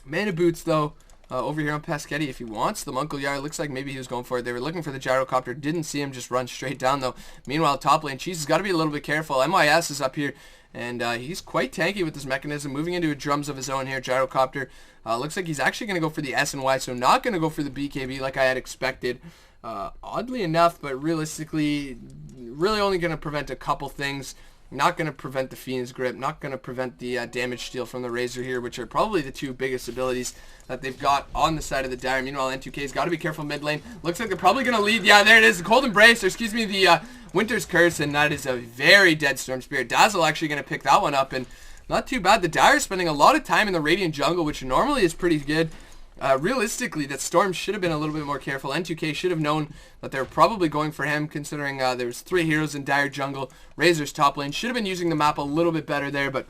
Mana Boots, though, over here on Paschetti, if he wants them. Uncle Yar looks like maybe he was going for it. They were looking for the gyrocopter. Didn't see him, just run straight down, though. Meanwhile, top lane, Cheese has got to be a little bit careful. MYS is up here. And he's quite tanky with this mechanism, moving into drums of his own here. Gyrocopter looks like he's actually going to go for the S and Y, so not going to go for the BKB like I had expected. Oddly enough, but realistically, really only going to prevent a couple things. Not going to prevent the Fiend's Grip, not going to prevent the damage steal from the Razor here, which are probably the two biggest abilities that they've got on the side of the Dire. Meanwhile, N2K's got to be careful mid lane. Looks like they're probably going to lead. Yeah, there it is. The Cold Embrace, or excuse me, the Winter's Curse, and that is a very dead Storm Spirit. Dazzle actually going to pick that one up, and not too bad. The Dire spending a lot of time in the Radiant jungle, which normally is pretty good. Realistically, that Storm should have been a little bit more careful. N2K should have known that they were probably going for him, considering there was 3 heroes in Dire jungle. Razor's top lane should have been using the map a little bit better there, but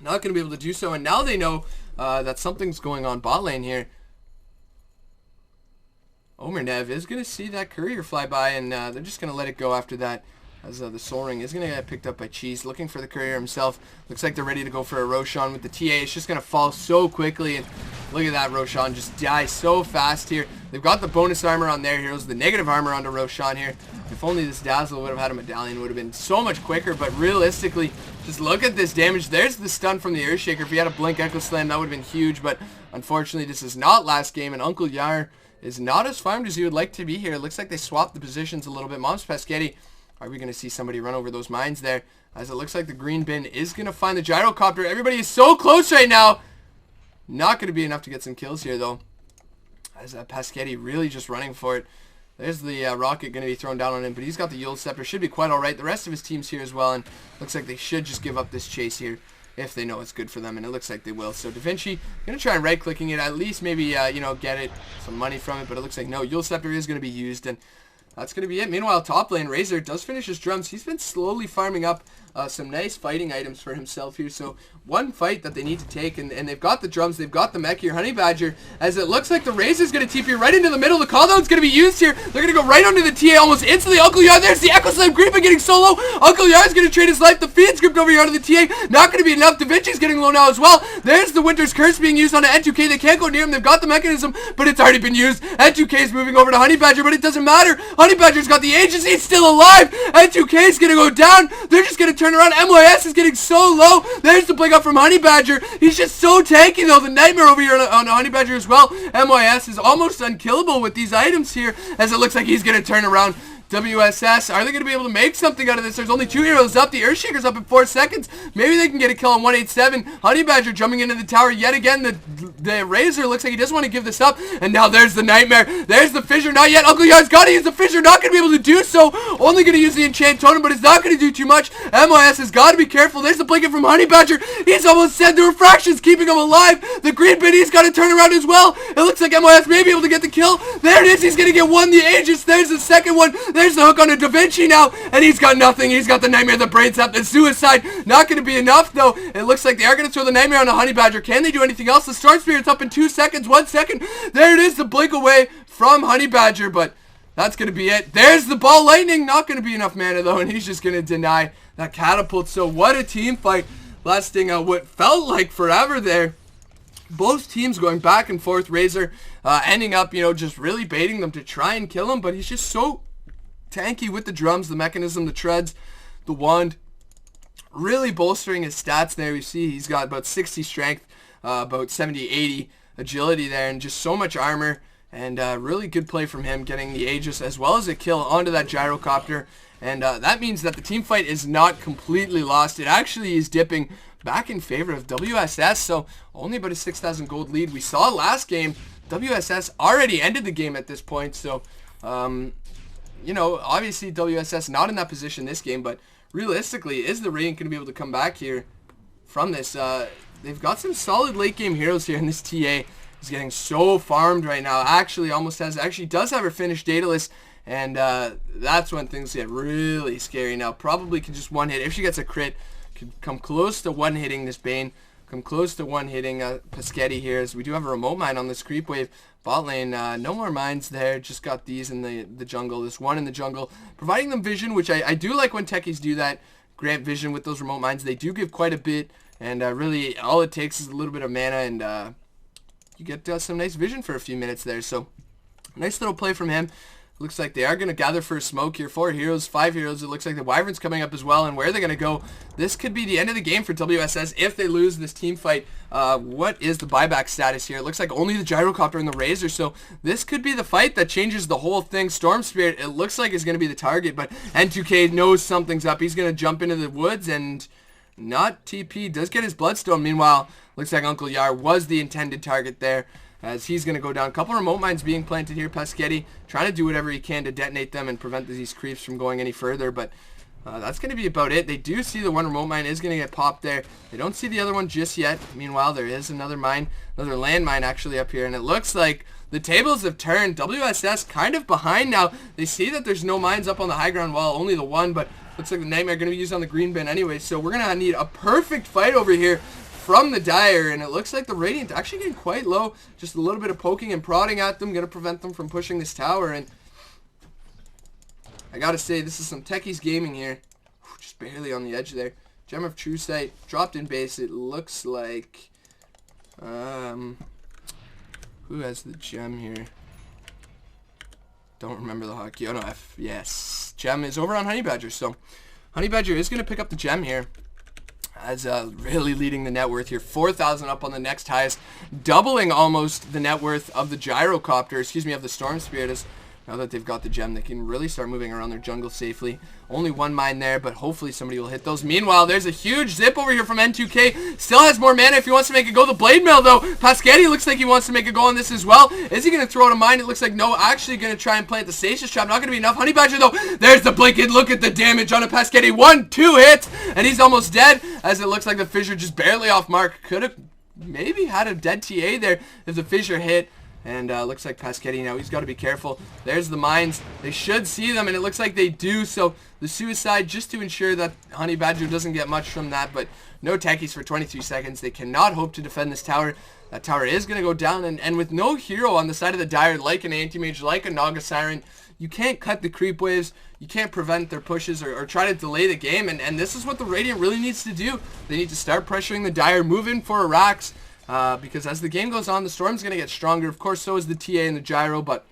not going to be able to do so. And now they know that something's going on bot lane here. Omernev is going to see that courier fly by, and they're just going to let it go after that. As the Soul Ring is going to get picked up by Cheese, looking for the courier himself. Looks like they're ready to go for a Roshan with the TA. It's just going to fall so quickly, and look at that, Roshan just dies so fast here. They've got the bonus armor on their heroes, the negative armor onto Roshan here. If only this Dazzle would have had a medallion, it would have been so much quicker, but realistically, just look at this damage. There's the stun from the Earthshaker. If he had a Blink Echo Slam, that would have been huge, but unfortunately, this is not last game, and Uncle Yar is not as farmed as he would like to be here. It looks like they swapped the positions a little bit. Mom's Paschetti, are we going to see somebody run over those mines there? As it looks like the green bin is going to find the gyrocopter. Everybody is so close right now. Not going to be enough to get some kills here, though. As Paschetti really just running for it. There's the rocket going to be thrown down on him, but he's got the Yule Scepter. Should be quite alright. The rest of his team's here as well, and looks like they should just give up this chase here if they know it's good for them, and it looks like they will. So Da Vinci going to try and right-clicking it, at least maybe, you know, get it, some money from it, but it looks like no, Yule Scepter is going to be used, and that's going to be it. Meanwhile, top lane, Razor does finish his drums. He's been slowly farming up some nice fighting items for himself here. So one fight that they need to take, and they've got the drums, they've got the mech here. Honey Badger, as it looks like the Razor's going to TP right into the middle. The cooldown's going to be used here. They're going to go right under the TA almost instantly. Uncle Yar, there's the Echo Slam. Green bin getting so low. Uncle Yar's going to trade his life. The Fiend's gripped over here under the TA. Not going to be enough. Da Vinci's getting low now as well. There's the Winter's Curse being used on the N2K. They can't go near him. They've got the mechanism, but it's already been used. N2K is moving over to Honey Badger, but it doesn't matter. Honey Badger's got the agency. It's still alive. N2K is going to go down. They're just going to turn around. MYS is getting so low. There's the blink up from Honey Badger. He's just so tanky, though. The Nightmare over here on Honey Badger as well. MYS is almost unkillable with these items here, as it looks like he's going to turn around. WSS, are they going to be able to make something out of this? There's only 2 heroes up. The Earthshaker's up in 4 seconds. Maybe they can get a kill on 187. Honey Badger jumping into the tower yet again. The Razor looks like he doesn't want to give this up. And now there's the Nightmare. There's the Fissure. Not yet. Uncle Yar's got to use the Fissure. Not going to be able to do so. Only going to use the Enchant Totem, but it's not going to do too much. MOS has got to be careful. There's the Blanket from Honey Badger. He's almost said the Refraction's keeping him alive. The Green Biddy's got to turn around as well. It looks like MOS may be able to get the kill. There it is. He's going to get one. The Aegis. There's the second one. There's the hook on a Da Vinci now, and he's got nothing. He's got the Nightmare, the Brain Sap, the Suicide. Not going to be enough, though. It looks like they are going to throw the Nightmare on the Honey Badger. Can they do anything else? The Storm Spirit's up in 2 seconds. 1 second. There it is. The blink away from Honey Badger, but that's going to be it. There's the Ball Lightning. Not going to be enough mana, though, and he's just going to deny that Catapult. So what a team fight. Lasting what felt like forever there. Both teams going back and forth. Razor ending up, just really baiting them to try and kill him, but he's just so tanky with the drums, the mechanism, the treads, the wand, really bolstering his stats there. You see he's got about 60 strength, about 70, 80 agility there, and just so much armor, and really good play from him, getting the Aegis as well as a kill onto that Gyrocopter, and that means that the team fight is not completely lost. It actually is dipping back in favor of WSS, so only about a 6,000 gold lead. We saw last game, WSS already ended the game at this point, so obviously WSS not in that position this game, but realistically, is the Radiant going to be able to come back here from this? They've got some solid late game heroes here, and this TA is getting so farmed right now. Actually does have her finished Daedalus, and that's when things get really scary now. Probably can just one hit. If she gets a crit, could come close to one hitting this Bane. Come close to one hitting Paschetti here, as we do have a remote mine on this creep wave. Bot lane, no more mines there, just got these in the jungle, this one in the jungle, providing them vision, which I do like when techies do that, grant vision with those remote mines. They do give quite a bit, and really all it takes is a little bit of mana, and you get some nice vision for a few minutes there, so nice little play from him. Looks like they are going to gather for a smoke here. 4 heroes, 5 heroes. It looks like the Wyvern's coming up as well. And where are they going to go? This could be the end of the game for WSS if they lose this team fight. What is the buyback status here? It looks like only the Gyrocopter and the Razor. So this could be the fight that changes the whole thing. Storm Spirit, it looks like, is going to be the target. But N2K knows something's up. He's going to jump into the woods and not TP. Does get his Bloodstone. Meanwhile, looks like Uncle Yar was the intended target there, as he's going to go down. A couple remote mines being planted here. Paschetti trying to do whatever he can to detonate them and prevent these creeps from going any further, but that's going to be about it. They do see the one remote mine is going to get popped there. They don't see the other one just yet. Meanwhile, there is another mine, another land mine actually up here, and it looks like the tables have turned. WSS kind of behind now. They see that there's no mines up on the high ground wall, only the one, but looks like the Nightmare going to be used on the green bin anyway, so we're going to need a perfect fight over here from the Dire, and it looks like the Radiant actually getting quite low. Just a little bit of poking and prodding at them, going to prevent them from pushing this tower, and I gotta say, this is some techies gaming here. Just barely on the edge there. Gem of True Sight, dropped in base. It looks like, who has the gem here? Don't remember the hockey. Oh no, yes. Gem is over on Honey Badger, so Honey Badger is going to pick up the gem here, as really leading the net worth here. 4,000 up on the next highest, doubling almost the net worth of the Gyrocopter, of the Storm Spirit. As now that they've got the gem, they can really start moving around their jungle safely. Only one mine there, but hopefully somebody will hit those. Meanwhile, there's a huge zip over here from N2K. Still has more mana if he wants to make a go. The Blade Mail, though. Paschetti looks like he wants to make a go on this as well. Is he going to throw out a mine? It looks like no. Actually going to try and plant the Stasis Trap. Not going to be enough. Honey Badger, though. There's the blink, and look at the damage on a Paschetti. 1-2 hits, and he's almost dead, as it looks like the Fissure just barely off mark. Could have maybe had a dead TA there if the Fissure hit. And looks like Paschetti now, he's got to be careful. There's the mines. They should see them, and it looks like they do. So the Suicide, just to ensure that Honey Badger doesn't get much from that, but no techies for 23 seconds. They cannot hope to defend this tower. That tower is going to go down, and with no hero on the side of the Dire, like an Anti-Mage, like a Naga Siren, you can't cut the creep waves. You can't prevent their pushes or try to delay the game, and this is what the Radiant really needs to do. They need to start pressuring the Dire, move in for Arax, because as the game goes on, the Storm's going to get stronger. Of course, so is the TA and the Gyro, but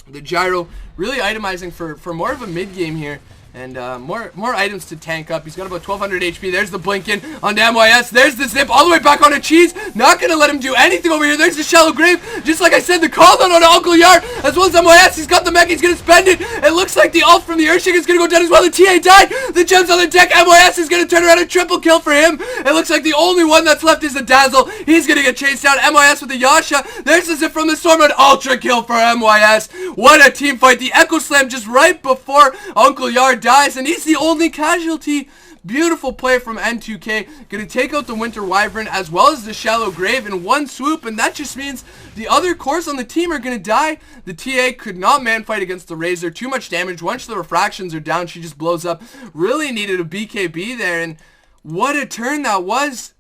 the Gyro really itemizing for more of a mid-game here, and more items to tank up. He's got about 1,200 HP. There's the Blinkin on the MYS. There's the Zip all the way back on a Cheese. Not going to let him do anything over here. There's the Shallow Grave. Just like I said, the call down on Uncle Uncle Yar, as well as MYS. He's got the mech. He's going to spend it. It looks like the ult from the Earthshaker is going to go down as well. The TA died. The gem's on the deck. MYS is going to turn around a triple kill for him. It looks like the only one that's left is the Dazzle. He's going to get chased down. MYS with the Yasha. There's the zip from the Storm. An ultra kill for MYS. What a team fight. The Echo Slam just right before Uncle Yar dies, and he's the only casualty. Beautiful play from N2K. Going to take out the Winter Wyvern as well as the Shallow Grave in one swoop, and that just means the other cores on the team are going to die. The TA could not man fight against the Razor. Too much damage. Once the refractions are down, she just blows up. Really needed a BKB there, and what a turn that was.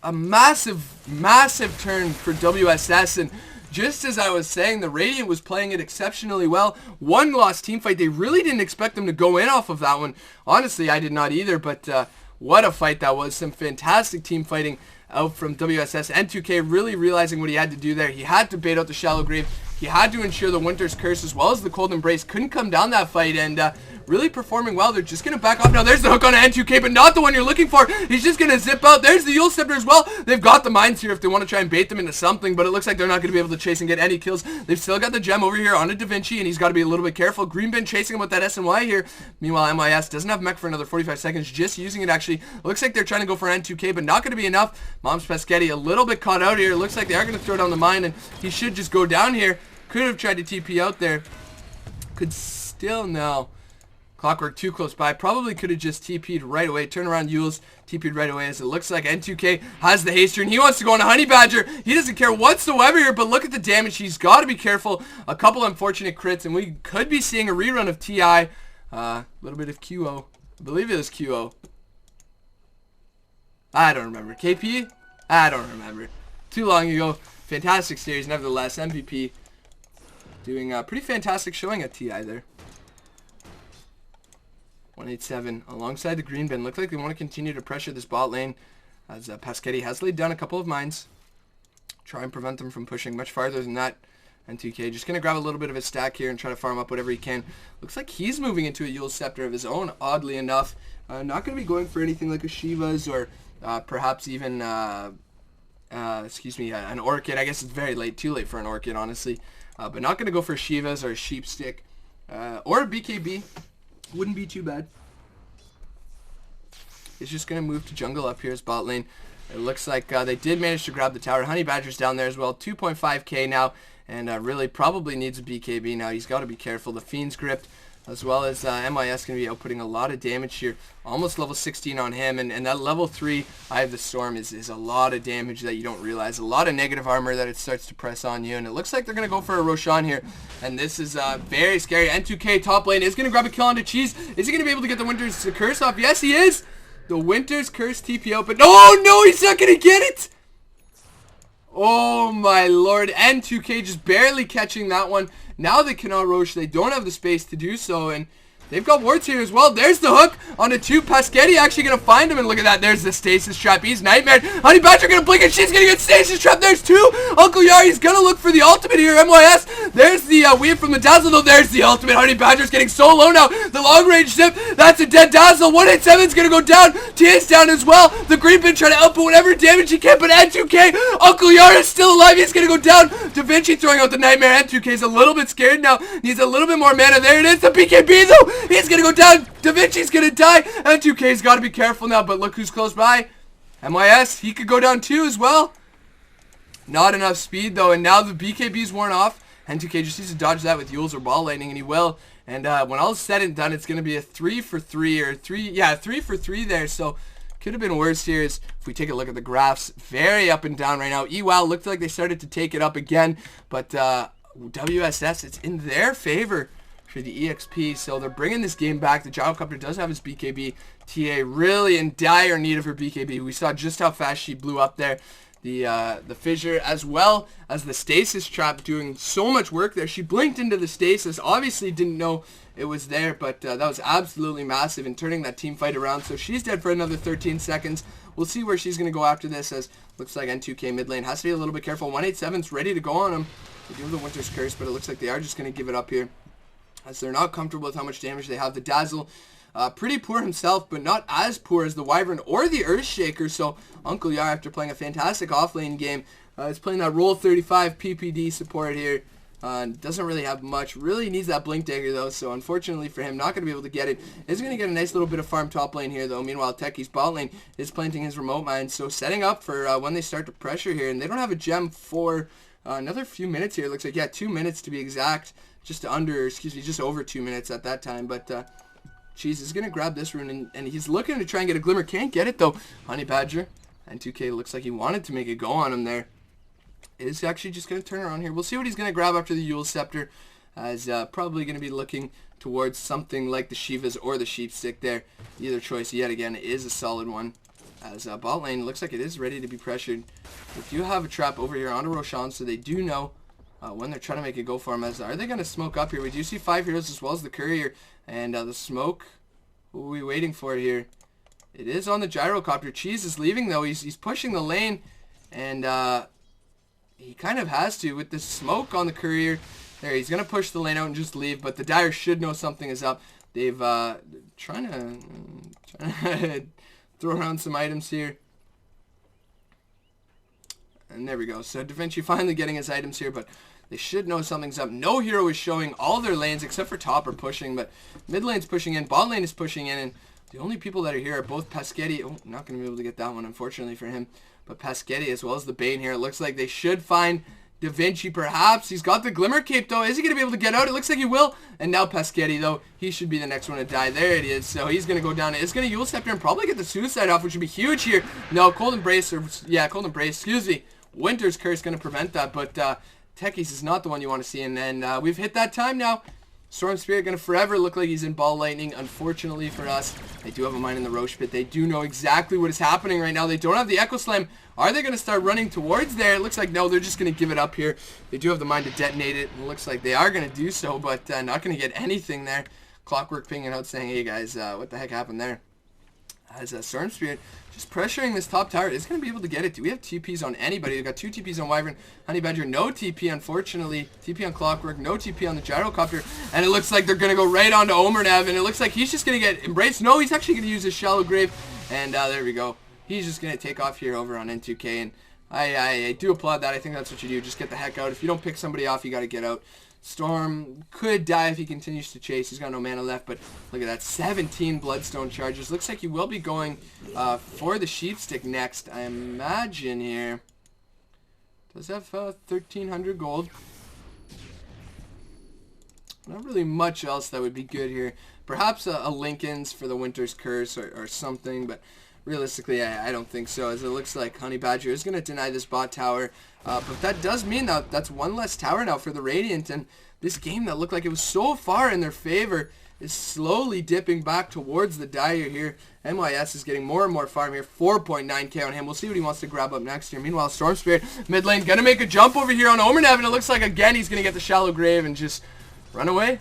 A massive, massive turn for WSS, and just as I was saying, the Radiant was playing it exceptionally well. One lost team fight. They really didn't expect them to go in off of that one. Honestly, I did not either, but what a fight that was. Some fantastic team fighting out from WSS. N2K really realizing what he had to do there. He had to bait out the Shallow Grave. He had to ensure the Winter's Curse as well as the Cold Embrace couldn't come down that fight, and really performing well. They're just going to back off. Now there's the hook on N2K, but not the one you're looking for. He's just going to zip out. There's the Yule Scepter as well. They've got the mines here if they want to try and bait them into something, but it looks like they're not going to be able to chase and get any kills. They've still got the gem over here on a Da Vinci, and he's got to be a little bit careful. Greenbin chasing him with that SNY here. Meanwhile, MIS doesn't have mech for another 45 seconds, just using it actually. Looks like they're trying to go for N2K, but not going to be enough. Mom's Pescetti a little bit caught out here. Looks like they are going to throw down the mine, and he should just go down here. Could have tried to TP out there. Could still, no. Clockwork too close by. Probably could have just TP'd right away. Turn around Yules. TP'd right away as it looks like N2K has the haste turn. He wants to go on a Honey Badger. He doesn't care whatsoever here, but look at the damage. He's got to be careful. A couple unfortunate crits, and we could be seeing a rerun of TI. A little bit of QO. I believe it was QO. I don't remember. KP? I don't remember. Too long ago. Fantastic series, nevertheless. MVP doing a pretty fantastic showing at TI there. 187 alongside the green bin. Look like they want to continue to pressure this bot lane as Pescetti has laid down a couple of mines. Try and prevent them from pushing much farther than that. N2K just going to grab a little bit of his stack here and try to farm up whatever he can. Looks like he's moving into a Yule Scepter of his own, oddly enough. Not going to be going for anything like a Shiva's or perhaps even, an Orchid. I guess it's very late, too late for an Orchid, honestly. But not going to go for Shiva's or a Sheep Stick or a BKB. Wouldn't be too bad. He's just going to move to jungle up here as bot lane. It looks like they did manage to grab the tower. Honey Badger's down there as well. 2.5k now. And really probably needs a BKB now. He's got to be careful. The Fiend's gripped. As well as MIS going to be outputting a lot of damage here. Almost level 16 on him. And that level 3 Eye of the Storm is a lot of damage that you don't realize. A lot of negative armor that it starts to press on you. And it looks like they're going to go for a Roshan here. And this is very scary. N2K top lane is going to grab a kill onto Cheese. Is he going to be able to get the Winter's Curse off? Yes, he is. The Winter's Curse TP out. But oh no, he's not going to get it. Oh my lord. N2K just barely catching that one. Now they cannot Roche. They don't have the space to do so, and they've got wards here as well. There's the hook on a 2. Pescetti actually going to find him, and look at that. There's the stasis trap. He's nightmare. Honey Badger going to blink, and she's going to get stasis trap. There's 2. Uncle Yari's going to look for the ultimate here. MYS. There's the weave from the Dazzle, though. There's the ultimate. Honey Badger's getting so low now. The long range zip. That's a dead Dazzle. 187's going to go down. Tia's down as well. The green bin trying to output whatever damage he can, but N2K. Uncle Yar is still alive. He's going to go down. Da Vinci throwing out the nightmare. N2K's a little bit scared now. Needs a little bit more mana. There it is. The BKB, though. He's going to go down. Da Vinci's going to die. N2K's got to be careful now, but look who's close by. MYS, he could go down too as well. Not enough speed, though, and now the BKB's worn off. N2K just needs to dodge that with Yules or ball lightning, and he will. And when all is said and done, it's going to be a 3 for 3 or 3 for 3 there, so could have been worse here. If we take a look at the graphs, very up and down right now. EWOW looked like they started to take it up again, but WSS, it's in their favor for the EXP, so they're bringing this game back. The Gyrocopter does have his BKB. TA really in dire need of her BKB. We saw just how fast she blew up there. The fissure as well as the stasis trap doing so much work there. She blinked into the stasis, obviously didn't know it was there, but that was absolutely massive in turning that team fight around. So she's dead for another 13 seconds. We'll see where she's going to go after this, as looks like N2K mid lane has to be a little bit careful. 187's ready to go on him. They do have the Winter's Curse, but it looks like they are just going to give it up here, as they're not comfortable with how much damage they have. The Dazzle, pretty poor himself, but not as poor as the Wyvern or the Earthshaker. So Uncle Yar, after playing a fantastic offlane game, is playing that roll 35 PPD support here. Doesn't really have much. Really needs that Blink Dagger, though, so unfortunately for him, not going to be able to get it. Is going to get a nice little bit of farm top lane here, though. Meanwhile, Techie's bot lane is planting his remote mine, so setting up for when they start to pressure here. And they don't have a gem for another few minutes here. It looks like, yeah, 2 minutes to be exact. Just over 2 minutes at that time. But Cheese is going to grab this rune, and he's looking to try and get a Glimmer. Can't get it, though. Honey Badger and 2K looks like he wanted to make a go on him there. Is actually just going to turn around here. We'll see what he's going to grab after the Yule Scepter. As probably going to be looking towards something like the Shivas or the Sheep Stick there. Either choice, yet again, is a solid one. As bot lane looks like it is ready to be pressured. They do have a trap over here onto Roshan, so they do know when they're trying to make a go for him. As are they going to smoke up here? We do see 5 heroes as well as the courier. And the smoke, what are we waiting for here? It is on the gyrocopter. Cheese is leaving, though. He's pushing the lane, and he kind of has to with this smoke on the courier. There, he's going to push the lane out and just leave, but the Dire should know something is up. They've trying to throw around some items here. And there we go. So Da Vinci finally getting his items here, but they should know something's up. No hero is showing. All their lanes, except for top, are pushing, but mid lane's pushing in, bot lane is pushing in, and the only people that are here are both Paschetti. Oh, not going to be able to get that one, unfortunately for him. But Paschetti as well as the Bane here. It looks like they should find Da Vinci, perhaps. He's got the Glimmer Cape, though. Is he going to be able to get out? It looks like he will. And now Paschetti, though, he should be the next one to die. There it is. So he's going to go down. It's going to Yule Scepter and probably get the Suicide off, which would be huge here. No, Cold Embrace, Cold Embrace, excuse me. Winter's Curse going to prevent that, but Techies is not the one you want to see. And then we've hit that time now. Storm Spirit going to forever look like he's in Ball Lightning. Unfortunately for us, they do have a mine in the Roche Pit. They do know exactly what is happening right now. They don't have the Echo Slam. Are they going to start running towards there? It looks like no, they're just going to give it up here. They do have the mine to detonate it. It looks like they are going to do so, but not going to get anything there. Clockwork pinging out saying, hey guys, what the heck happened there? As Storm Spirit just pressuring this top tower, is going to be able to get it. Do we have TPs on anybody? We've got 2 TPs on Wyvern. Honey Badger, no TP, unfortunately. TP on Clockwork, no TP on the Gyrocopter. And it looks like they're going to go right on to Omernev, and it looks like he's just going to get embraced. No, he's actually going to use his Shallow Grave. And there we go. He's just going to take off here over on N2K, and I do applaud that. I think that's what you do. Just get the heck out. If you don't pick somebody off, you got to get out. Storm could die if he continues to chase. He's got no mana left, but look at that. 17 Bloodstone charges. Looks like he will be going for the Sheepstick next, I imagine here. Does have 1,300 gold. Not really much else that would be good here. Perhaps a Lincoln's for the Winter's Curse or something, but realistically, I don't think so, as it looks like Honey Badger is going to deny this bot tower. But that does mean that that's one less tower now for the Radiant, and this game that looked like it was so far in their favor is slowly dipping back towards the Dire here. MYS is getting more and more farm here. 4.9k on him. We'll see what he wants to grab up next here. Meanwhile, Storm Spirit, mid lane, going to make a jump over here on Omernev, and it looks like, again, he's going to get the Shallow Grave and just run away.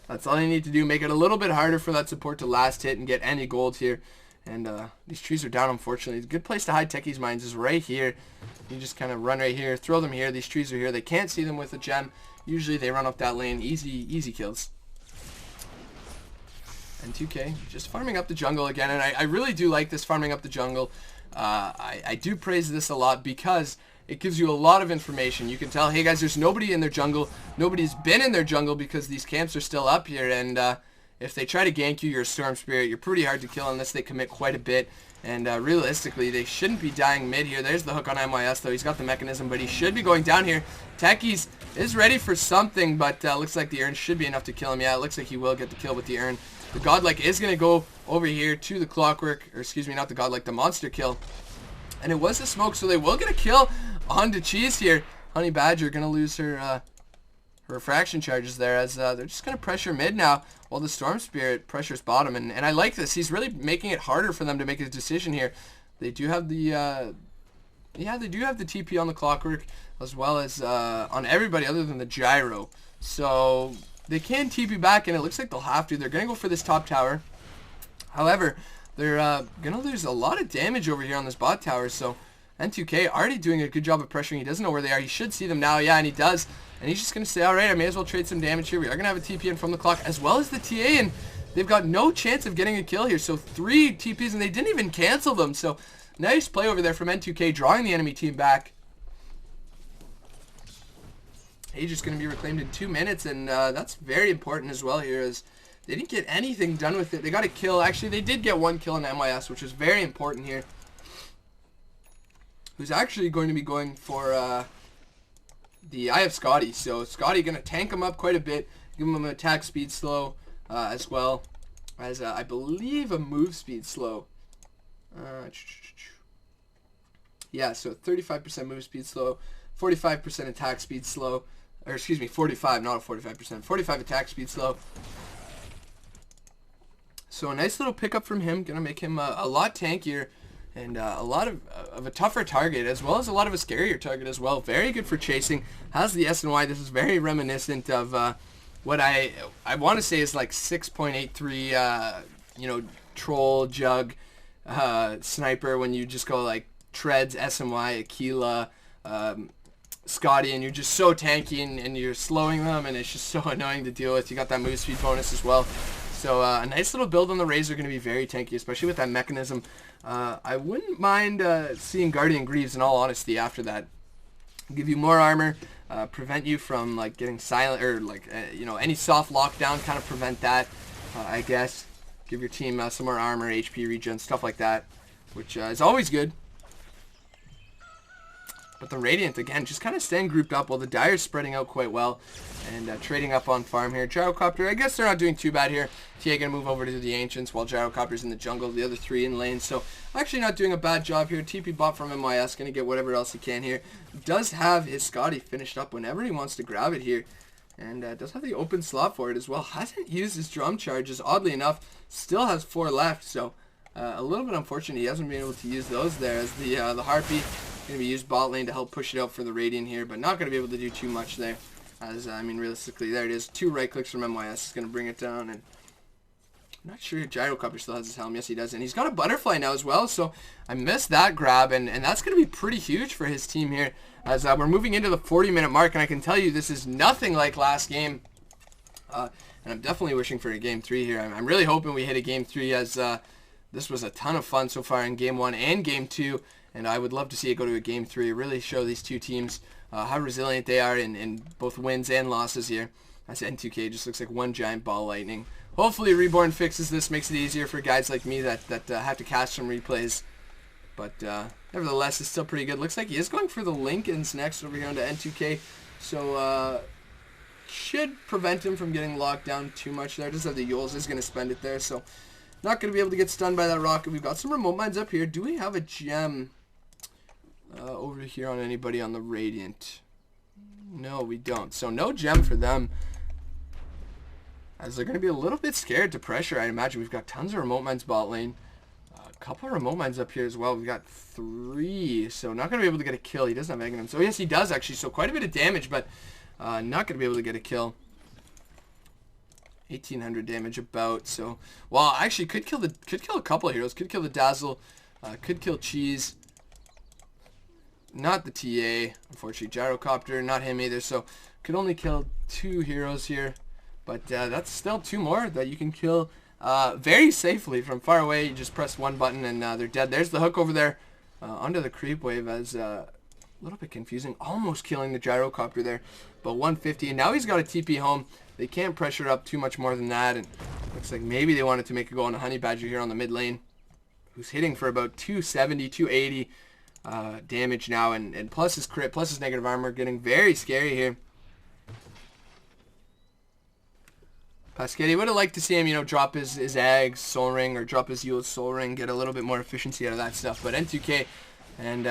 That's all you need to do. Make it a little bit harder for that support to last hit and get any gold here. And these trees are down, unfortunately. A good place to hide Techie's mines is right here. You just kind of run right here, throw them here. These trees are here. They can't see them with a gem. Usually they run up that lane. Easy kills. And 2K just farming up the jungle again. And I really do like this farming up the jungle. I do praise this a lot because it gives you a lot of information. You can tell, hey guys, there's nobody in their jungle. Nobody's been in their jungle because these camps are still up here. And if they try to gank you, you're a Storm Spirit. You're pretty hard to kill unless they commit quite a bit. And realistically, they shouldn't be dying mid here. There's the hook on MYS, though. He's got the mechanism, but he should be going down here. Techies is ready for something, but looks like the urn should be enough to kill him. Yeah, it looks like he will get the kill with the urn. The Godlike is going to go over here to the Clockwork, or excuse me, not the Godlike, the Monster kill. And it was the smoke, so they will get a kill onto Cheese here. Honey Badger going to lose her refraction charges there, as they're just going to pressure mid now while the Storm Spirit pressures bottom. And I like this. He's really making it harder for them to make a decision here. They do have the they do have the TP on the Clockwork, as well as on everybody other than the Gyro. So they can TP back, and it looks like they'll have to. They're going to go for this top tower. However, they're going to lose a lot of damage over here on this bot tower. So N2K already doing a good job of pressuring. He doesn't know where they are. He should see them now. Yeah, and he does. And he's just going to say, all right, I may as well trade some damage here. We are going to have a TP in from the clock, as well as the TA, and they've got no chance of getting a kill here. So 3 TPs, and they didn't even cancel them. So nice play over there from N2K, drawing the enemy team back. Age is going to be reclaimed in 2 minutes, and that's very important as well here, as they didn't get anything done with it. They got a kill. Actually, they did get 1 kill in MYS, which is very important here. Who's actually going to be going for I have Scotty. So Scotty going to tank him up quite a bit, give him an attack speed slow as well as I believe a move speed slow. Yeah, so 35% move speed slow, 45% attack speed slow, or excuse me, 45, not a 45%, 45 attack speed slow. So a nice little pickup from him, gonna make him a lot tankier and a lot of a tougher target, as well as a lot of a scarier target as well. Very good for chasing. Has the S&Y. This is very reminiscent of what I want to say is like 6.83, you know, troll jug sniper, when you just go like treads, S&Y, Aquila, Scotty, and you're just so tanky and you're slowing them, and it's just so annoying to deal with. You got that move speed bonus as well. So a nice little build on the Razor, going to be very tanky, especially with that mechanism. I wouldn't mind seeing Guardian Greaves, in all honesty, after that. Give you more armor, prevent you from like getting silent, or like you know, any soft lockdown, kind of prevent that, I guess. Give your team some more armor, HP regen, stuff like that, which is always good. But the Radiant, again, just kind of staying grouped up while the Dire's spreading out quite well and trading up on farm here. Gyrocopter, I guess they're not doing too bad here. TA going to move over to the Ancients while Gyrocopter's in the jungle, the other 3 in lane. So actually not doing a bad job here. TP bot from MYS, going to get whatever else he can here. Does have his Scotty finished up whenever he wants to grab it here. And does have the open slot for it as well. Hasn't used his drum charges, oddly enough. Still has 4 left, so a little bit unfortunate he hasn't been able to use those there, as the Harpy going to be used bot lane to help push it out for the Radiant here, but not going to be able to do too much there, as I mean, realistically, there it is. 2 right clicks from MYS is going to bring it down, and I'm not sure if Gyrocopter still has his helm. Yes, he does, and he's got a butterfly now as well, so I missed that grab, and that's going to be pretty huge for his team here, as we're moving into the 40-minute mark, and I can tell you this is nothing like last game, and I'm definitely wishing for a Game 3 here. I'm really hoping we hit a Game 3, as this was a ton of fun so far in Game 1 and Game 2, and I would love to see it go to a Game 3. Really show these two teams how resilient they are in both wins and losses here. That's N2K, just looks like one giant ball lightning. Hopefully Reborn fixes this, makes it easier for guys like me that have to catch some replays. But nevertheless, it's still pretty good. Looks like he is going for the Lincolns next over here onto N2K. So should prevent him from getting locked down too much there. Does have the Yules, is going to spend it there. So not going to be able to get stunned by that rocket. We've got some remote mines up here. Do we have a gem over here on anybody on the Radiant? No, we don't. So no gem for them, as they're going to be a little bit scared to pressure, I imagine. We've got tons of remote mines bot lane. A couple of remote mines up here as well. We've got 3, so not going to be able to get a kill. He doesn't have Magnum. So yes, he does actually. So quite a bit of damage, but not going to be able to get a kill. 1800 damage about. So, well, actually could kill a couple of heroes. Could kill the Dazzle. Could kill Cheese. Not the TA, unfortunately. Gyrocopter, not him either. So could only kill 2 heroes here. But that's still 2 more that you can kill very safely from far away. You just press 1 button and they're dead. There's the hook over there onto the creep wave, as a little bit confusing. Almost killing the Gyrocopter there. But 150. And now he's got a TP home. They can't pressure up too much more than that. And looks like maybe they wanted to make a go on a Honey Badger here on the mid lane, who's hitting for about 270, 280 damage now. And plus his crit, plus his negative armor, getting very scary here. Pasquetti would have liked to see him, you know, drop his Ag's Soul Ring, or drop his Yule's Soul Ring, get a little bit more efficiency out of that stuff. But N2K and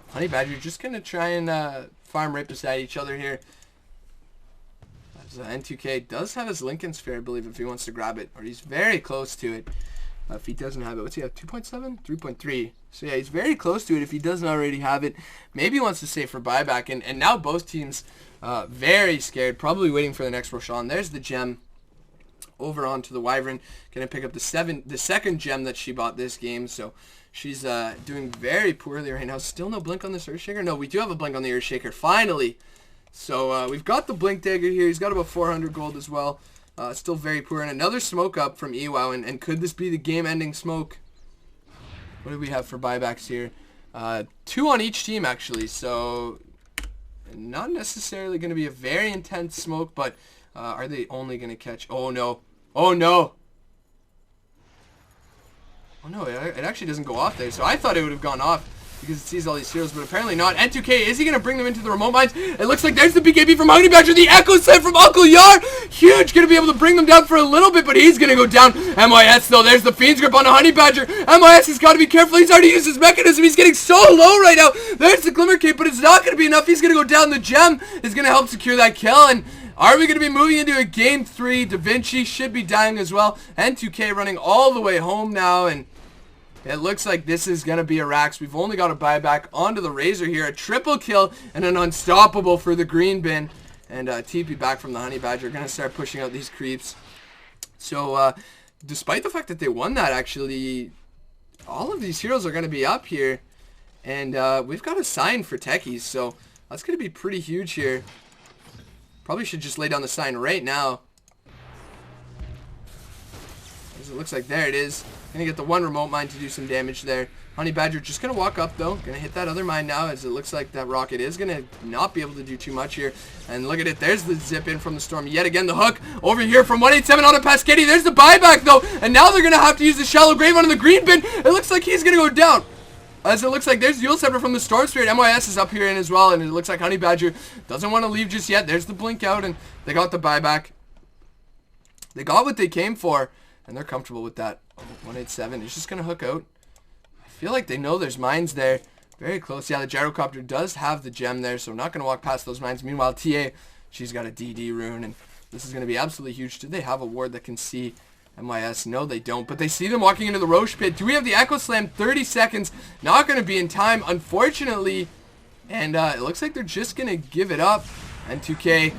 Honey Badger just going to try and farm right beside each other here. As N2K does have his Lincoln Sphere, I believe, if he wants to grab it, or he's very close to it. If he doesn't have it, what's he have, 2.7? 3.3. So yeah, he's very close to it if he doesn't already have it. Maybe he wants to save for buyback, and now both teams very scared, probably waiting for the next Roshan. There's the gem over onto the Wyvern, gonna pick up the second gem that she bought this game. So she's doing very poorly right now. Still no blink on this Earthshaker. No, we do have a blink on the Earthshaker finally. So we've got the blink dagger here. He's got about 400 gold as well. Still very poor, and another smoke up from EWOW, and could this be the game-ending smoke? What do we have for buybacks here? 2 on each team actually. So Not necessarily going to be a very intense smoke, but are they only going to catch? Oh, no. Oh, no. Oh, no, it actually doesn't go off there. So I thought it would have gone off because it sees all these heroes, but apparently not. N2K, is he going to bring them into the remote mines? It looks like there's the BKB from Honey Badger, the Echo Slam from Uncle Yar. Huge, going to be able to bring them down for a little bit, but he's going to go down. MYS, though, there's the Fiend's Grip on the Honey Badger. MYS has got to be careful. He's already used his mechanism. He's getting so low right now. There's the Glimmer Cape, but it's not going to be enough. He's going to go down. The gem is going to help secure that kill, and are we going to be moving into a game 3? Da Vinci should be dying as well. N2K running all the way home now, and it looks like this is going to be a Rax. We've only got a buyback onto the Razor here. A triple kill and an unstoppable for the green bin. And TP back from the Honey Badger. Going to start pushing out these creeps. So, despite the fact that they won that, actually, all of these heroes are going to be up here. And we've got a sign for techies. So, that's going to be pretty huge here. Probably should just lay down the sign right now. As it looks like there it is. Gonna get the one remote mine to do some damage there. Honey Badger just gonna walk up though. Gonna hit that other mine now, as it looks like that rocket is gonna not be able to do too much here. And look at it, there's the zip in from the storm. Yet again, the hook over here from 187 on a Pasquetti. There's the buyback though. And now they're gonna have to use the shallow grave onto the green bin. It looks like he's gonna go down. As it looks like there's Dual Scepter from the Storm Spirit. MYS is up here in as well, and it looks like Honey Badger doesn't want to leave just yet. There's the blink out, and they got the buyback. They got what they came for, and they're comfortable with that. 187 is just going to hook out. I feel like they know there's mines there. Very close. Yeah, the Gyrocopter does have the gem there, so I'm not going to walk past those mines. Meanwhile, TA, she's got a DD rune, and this is going to be absolutely huge. Do they have a ward that can see MYS? No, they don't, but they see them walking into the Roche pit. Do we have the Echo Slam? 30 seconds. Not going to be in time, unfortunately, and it looks like they're just going to give it up. N2K,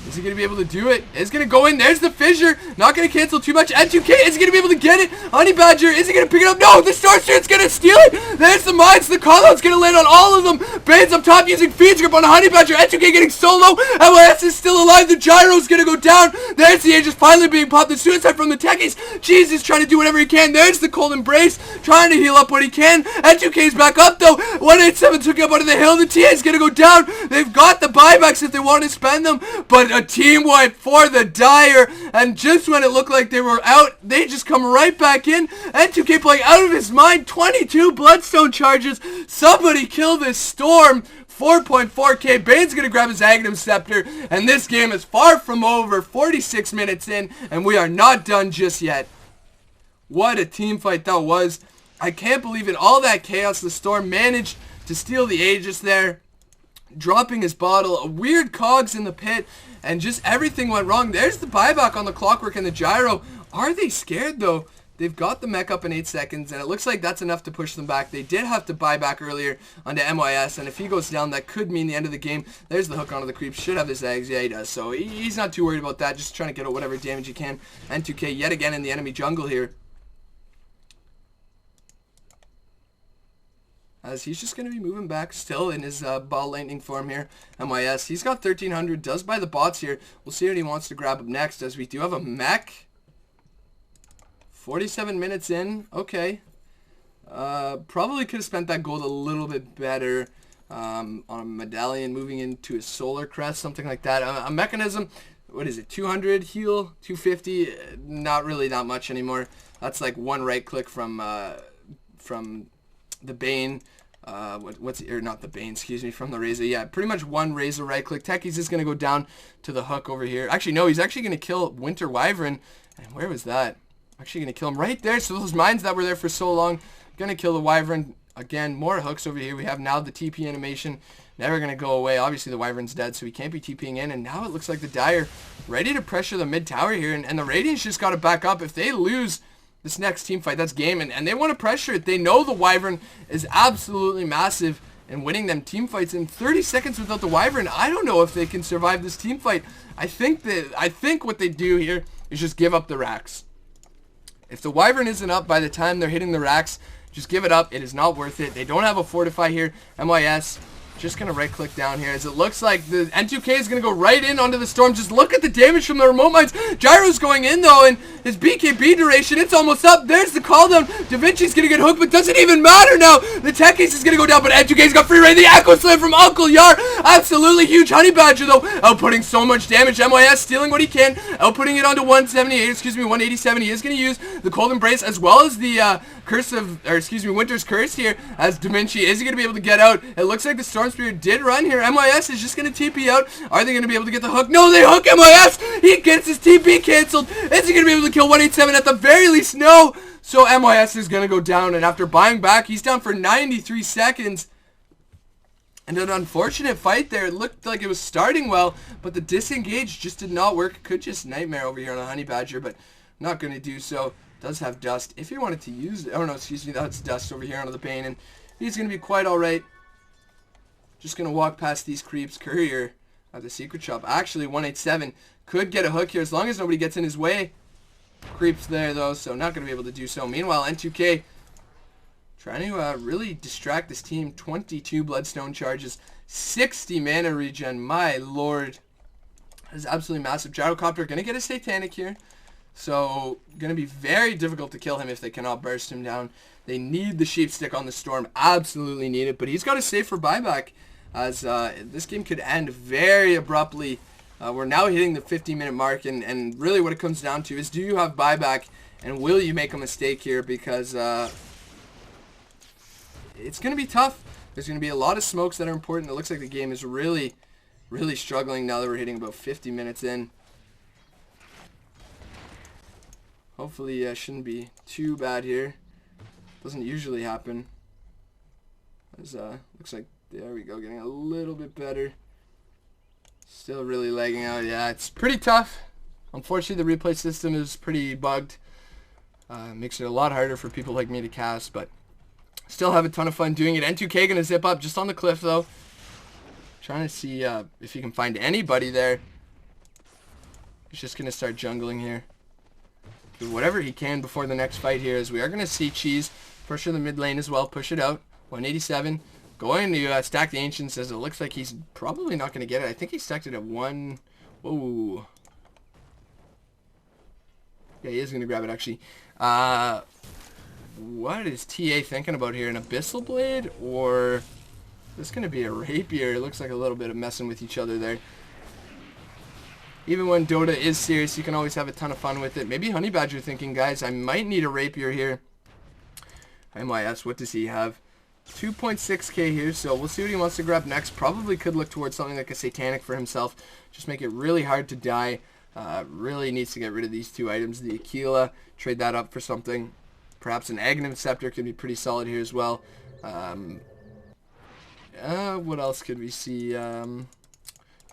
is he going to be able to do it? Is going to go in. There's the fissure. Not going to cancel too much. N2K, is he going to be able to get it? Honey Badger, is he going to pick it up? No, the Storm Spirit's going to steal it. There's the mines. The callout's going to land on all of them. Bane's up top using Fiend's Grip on a Honey Badger. N2K getting so low. MYS is still alive. The Gyro's going to go down. There's the Aegis finally being popped. The suicide from the techies. Jesus trying to do whatever he can. There's the Cold Embrace. Trying to heal up what he can. N2K's back up though. 187 took him out of the hill. The TA's going to go down. They've got the buybacks if they want to spend them. But a team wipe for the Dire. And just when it looked like they were out, they just come right back in. N2K playing out of his mind. 22 Bloodstone charges. Somebody kill this Storm. 4.4k. Bane's going to grab his Aghanim Scepter. And this game is far from over. 46 minutes in. And we are not done just yet. What a team fight that was. I can't believe in all that chaos, the Storm managed to steal the Aegis there. Dropping his bottle. A weird cogs in the pit. And just everything went wrong. There's the buyback on the Clockwork and the Gyro. Are they scared though? They've got the mech up in 8 seconds, and it looks like that's enough to push them back. They did have to buy back earlier onto MYS, and if he goes down, that could mean the end of the game. There's the hook onto the creep. Should have his eggs. Yeah, he does. So he's not too worried about that. Just trying to get out whatever damage he can. N2K yet again in the enemy jungle here. As he's just going to be moving back still in his ball lightning form here. MYS, he's got 1300, does buy the bots here. We'll see what he wants to grab up next, as we do have a mech. 47 minutes in. Okay. Probably could have spent that gold a little bit better on a medallion, moving into a solar crest, something like that. A mechanism, what is it, 200 heal, 250, not really that much anymore. That's like one right click from the Bane, not the Bane, excuse me, from the Razor. Yeah, pretty much one Razor right click. Techies is going to go down to the hook over here. Actually, no, he's actually going to kill Winter Wyvern. And where was that? Actually going to kill him right there. So those mines that were there for so long, going to kill the Wyvern. Again, more hooks over here. We have now the TP animation. Never going to go away. Obviously, the Wyvern's dead, so he can't be TPing in. And now it looks like the Dire ready to pressure the mid tower here. And the Radiant's just got to back up. If they lose this next team fight, that's game. And they want to pressure it. They know the Wyvern is absolutely massive in winning them team fights. In 30 seconds without the Wyvern, I don't know if they can survive this team fight. I think what they do here is just give up the racks. If the Wyvern isn't up by the time they're hitting the racks, just give it up. It is not worth it. They don't have a Fortify here. MYS Just going to right-click down here as it looks like the N2K is going to go right in onto the Storm. Just look at the damage from the remote mines. Gyro's going in, though, and his BKB duration, it's almost up. There's the call down. Da Vinci's going to get hooked, but doesn't even matter now. The tech ace is going to go down, but N2K's got free reign. The Echo Slam from Uncle Yar. Absolutely huge. Honey Badger, though, outputting so much damage. MYS stealing what he can, outputting it onto 187. He is going to use the Cold Embrace as well as the Winter's Curse here, as Da Vinci is going to be able to get out. It looks like the Storm Spirit did run here. MYS is just going to TP out. Are they going to be able to get the hook? No, they hook MYS. He gets his TP canceled. Is he going to be able to kill 187 at the very least? No. So MYS is going to go down, and after buying back, he's down for 93 seconds. And an unfortunate fight there. It looked like it was starting well, but the disengage just did not work. Could just Nightmare over here on a Honey Badger, but not going to do so. Does have Dust. If he wanted to use it, oh no, excuse me, that's Dust over here onto the Bane, and he's going to be quite alright. Just going to walk past these creeps. Courier at the Secret Shop. Actually, 187 could get a hook here as long as nobody gets in his way. Creeps there, though, so not going to be able to do so. Meanwhile, N2K trying to really distract this team. 22 Bloodstone charges, 60 mana regen. My lord. That is absolutely massive. Gyrocopter going to get a Satanic here. So, going to be very difficult to kill him if they cannot burst him down. They need the Sheep Stick on the Storm. Absolutely need it. But he's got to save for buyback, as this game could end very abruptly. We're now hitting the 50-minute mark, and really what it comes down to is, do you have buyback, and will you make a mistake here? Because it's going to be tough. There's going to be a lot of smokes that are important. It looks like the game is really, really struggling now that we're hitting about 50 minutes in. Hopefully, shouldn't be too bad here. Doesn't usually happen. As, looks like, there we go, getting a little bit better. Still really lagging out. Yeah, it's pretty tough. Unfortunately, the replay system is pretty bugged. Makes it a lot harder for people like me to cast, but still have a ton of fun doing it. N2K gonna zip up just on the cliff, though. Trying to see if you can find anybody there. He's just gonna start jungling here. Do whatever he can before the next fight here, as we are going to see Cheese pressure the mid lane as well, push it out. 187. Going to stack the Ancients, as it looks like he's probably not going to get it. I think he stacked it at 1. Whoa. Yeah, he is going to grab it, actually. What is TA thinking about here? An Abyssal Blade? Or is this going to be a Rapier? It looks like a little bit of messing with each other there. Even when Dota is serious, you can always have a ton of fun with it. Maybe Honey Badger thinking, guys, I might need a Rapier here. MYS, what does he have? 2.6k here, so we'll see what he wants to grab next. Probably could look towards something like a Satanic for himself. Just make it really hard to die. Really needs to get rid of these two items. The Aquila, trade that up for something. Perhaps an Aghanim Scepter could be pretty solid here as well. What else could we see?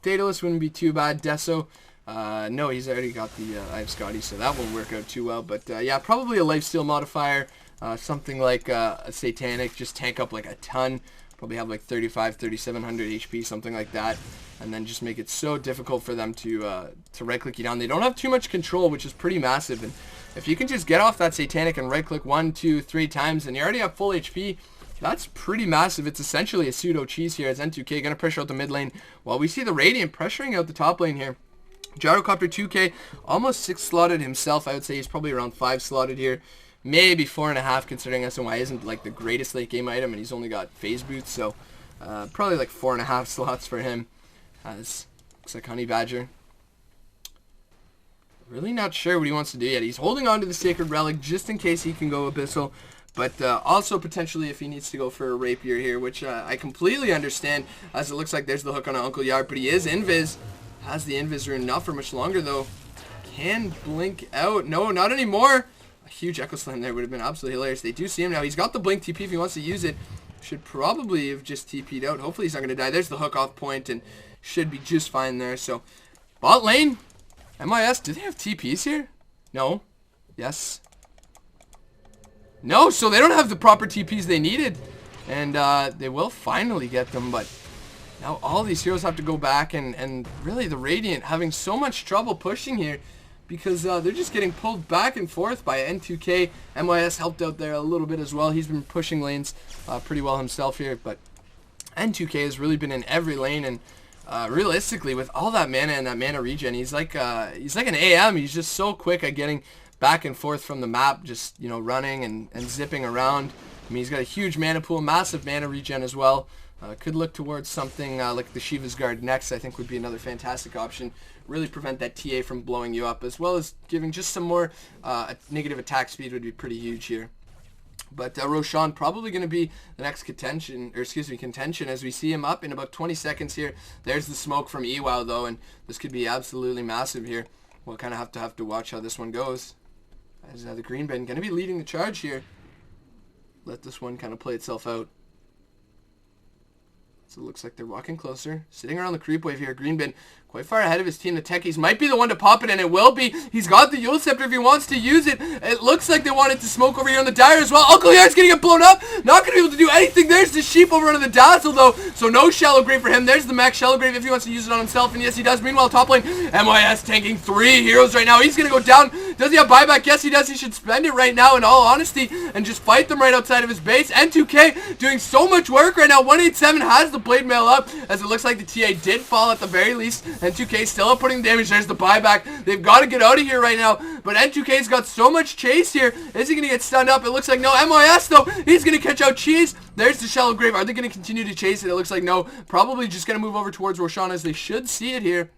Daedalus wouldn't be too bad. Deso, no, he's already got the I have Scotty, so that won't work out too well. But yeah, probably a lifesteal modifier, something like a Satanic, just tank up like a ton. Probably have like 3,700 HP, something like that, and then just make it so difficult for them to right-click you down. They don't have too much control, which is pretty massive. And if you can just get off that Satanic and right-click 1, 2, 3 times, and you already have full HP. That's pretty massive. It's essentially a pseudo cheese here, as N2K going to pressure out the mid lane, while we see the Radiant pressuring out the top lane here. Gyrocopter 2K, almost 6 slotted himself. I would say he's probably around 5 slotted here. Maybe 4.5, considering SNY isn't like the greatest late game item, and he's only got phase boots, so probably like 4.5 slots for him. Looks like Honey Badger. Really not sure what he wants to do yet. He's holding on to the Sacred Relic just in case he can go Abyssal. But also potentially if he needs to go for a Rapier here, which I completely understand, as it looks like there's the hook on Uncle Yard. But he is Invis. Has the Invis rune, not for much longer though. Can blink out. No, not anymore. A huge Echo Slam there would have been absolutely hilarious. They do see him now. He's got the blink TP if he wants to use it. Should probably have just TP'd out. Hopefully he's not going to die. There's the hook off point and should be just fine there. So, bot lane. MIS, do they have TPs here? No. Yes. No, so they don't have the proper TPs they needed. And they will finally get them, but now all these heroes have to go back, and really the Radiant having so much trouble pushing here because they're just getting pulled back and forth by N2K. MYS helped out there a little bit as well. He's been pushing lanes pretty well himself here, but N2K has really been in every lane, and realistically, with all that mana and that mana regen, he's like an AM. He's just so quick at getting back and forth from the map, just, you know, running and zipping around. I mean, he's got a huge mana pool, massive mana regen as well. Could look towards something like the Shiva's Guard next. I think would be another fantastic option. Really prevent that TA from blowing you up, as well as giving just some more negative attack speed would be pretty huge here. But Roshan probably going to be the next contention as we see him up in about 20 seconds here. There's the smoke from Ewow though, and this could be absolutely massive here. We'll kind of have to watch how this one goes. As the green bin going to be leading the charge here. Let this one kind of play itself out. So it looks like they're walking closer. Sitting around the creep wave here. Greenbin quite far ahead of his team. The Techies might be the one to pop it, and it will be. He's got the Yule Scepter if he wants to use it. It looks like they wanted to smoke over here on the Dire as well. Uncle Yard's going to get blown up. Not going to be able to do anything. There's the Sheep over under the Dazzle, though. So no Shallow Grave for him. There's the Max Shallow Grave if he wants to use it on himself. And yes, he does. Meanwhile, top lane, MYS tanking 3 heroes right now. He's going to go down. Does he have buyback? Yes, he does. He should spend it right now, in all honesty, and just fight them right outside of his base. N2K doing so much work right now. 187 has the Blade Mail up, as it looks like the TA did fall at the very least. N2K still up putting damage. There's the buyback. They've got to get out of here right now, but N2K's got so much chase here. Is he going to get stunned up? It looks like no. MYS, though, he's going to catch out Cheese. There's the Shallow Grave. Are they going to continue to chase it? It looks like no. Probably just going to move over towards Roshan, as they should see it here.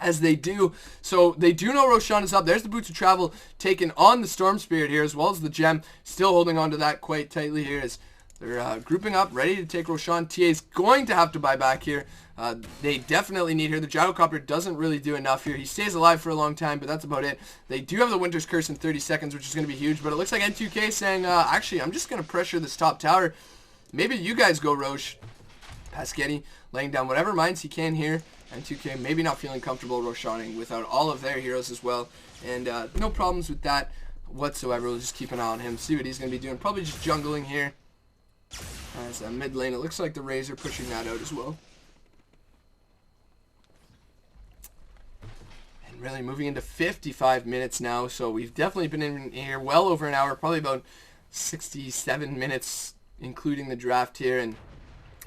As they do. So they do know Roshan is up. There's the Boots of Travel taken on the Storm Spirit here, as well as the Gem. Still holding on to that quite tightly here as they're grouping up, ready to take Roshan. TA is going to have to buy back here. They definitely need her. The Gyrocopter doesn't really do enough here. He stays alive for a long time, but that's about it. They do have the Winter's Curse in 30 seconds, which is going to be huge, but it looks like N2K saying, actually, I'm just going to pressure this top tower. Maybe you guys go, Roche. Pasquetti laying down whatever mines he can here. N2K maybe not feeling comfortable Roshaning without all of their heroes as well. And no problems with that whatsoever. We'll just keep an eye on him, see what he's going to be doing. Probably just jungling here. As mid lane, it looks like the Razor pushing that out as well. And really moving into 55 minutes now. So we've definitely been in here well over an hour. Probably about 67 minutes including the draft here. And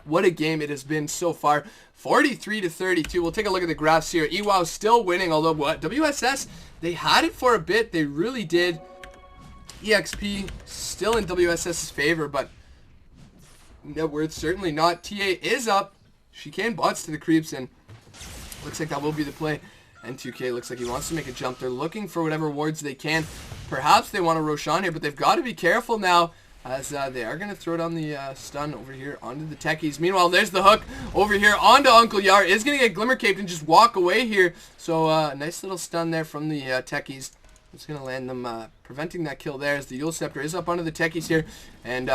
what a game it has been so far. 43-32. We'll take a look at the graphs here. Ewow still winning, although what? WSS, they had it for a bit. They really did. EXP still in WSS's favor, but net worth certainly not. TA is up. She can bots to the creeps, and looks like that will be the play. N2K looks like he wants to make a jump. They're looking for whatever wards they can. Perhaps they want to Roshan here, but they've got to be careful now, as they are going to throw down the stun over here onto the Techies. Meanwhile, there's the hook over here onto Uncle Yar. Is going to get Glimmer Caped and just walk away here. So, nice little stun there from the Techies. It's going to land them, preventing that kill there, as the Yule Scepter is up onto the Techies here. And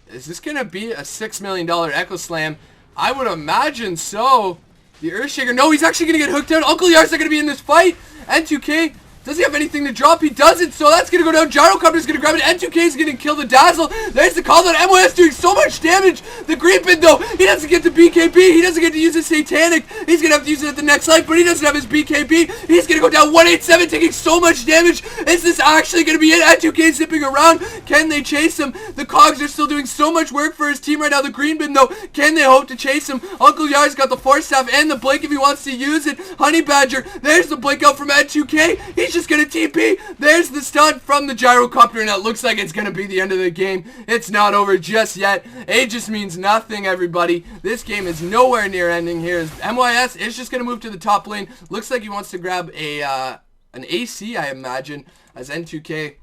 is this going to be a $6 million Echo Slam? I would imagine so. The Earthshaker, no, he's actually going to get hooked out. Uncle Yar's not going to be in this fight. N2K, does he have anything to drop? He doesn't, so that's going to go down. Gyrocopter's going to grab it. N2K is going to kill the Dazzle. There's the call out. MOS doing so much damage. The Greenpin, though, he doesn't get the BKB. He doesn't get to use his Satanic. He's going to have to use it at the next life, but he doesn't have his BKB. He's going to go down 187, taking so much damage. Is this actually going to be it? N2K zipping around. Can they chase him? The Cogs are still doing so much work for his team right now. The Greenpin, though, can they hope to chase him? Uncle Yar's got the Force Staff and the Blink if he wants to use it. Honey Badger, there's the Blink out from N2K. He's just going to TP. There's the stun from the Gyrocopter, and it looks like it's going to be the end of the game. It's not over just yet. It just means nothing, everybody. This game is nowhere near ending here. As MYS is just going to move to the top lane. Looks like he wants to grab an AC, I imagine, as N2K.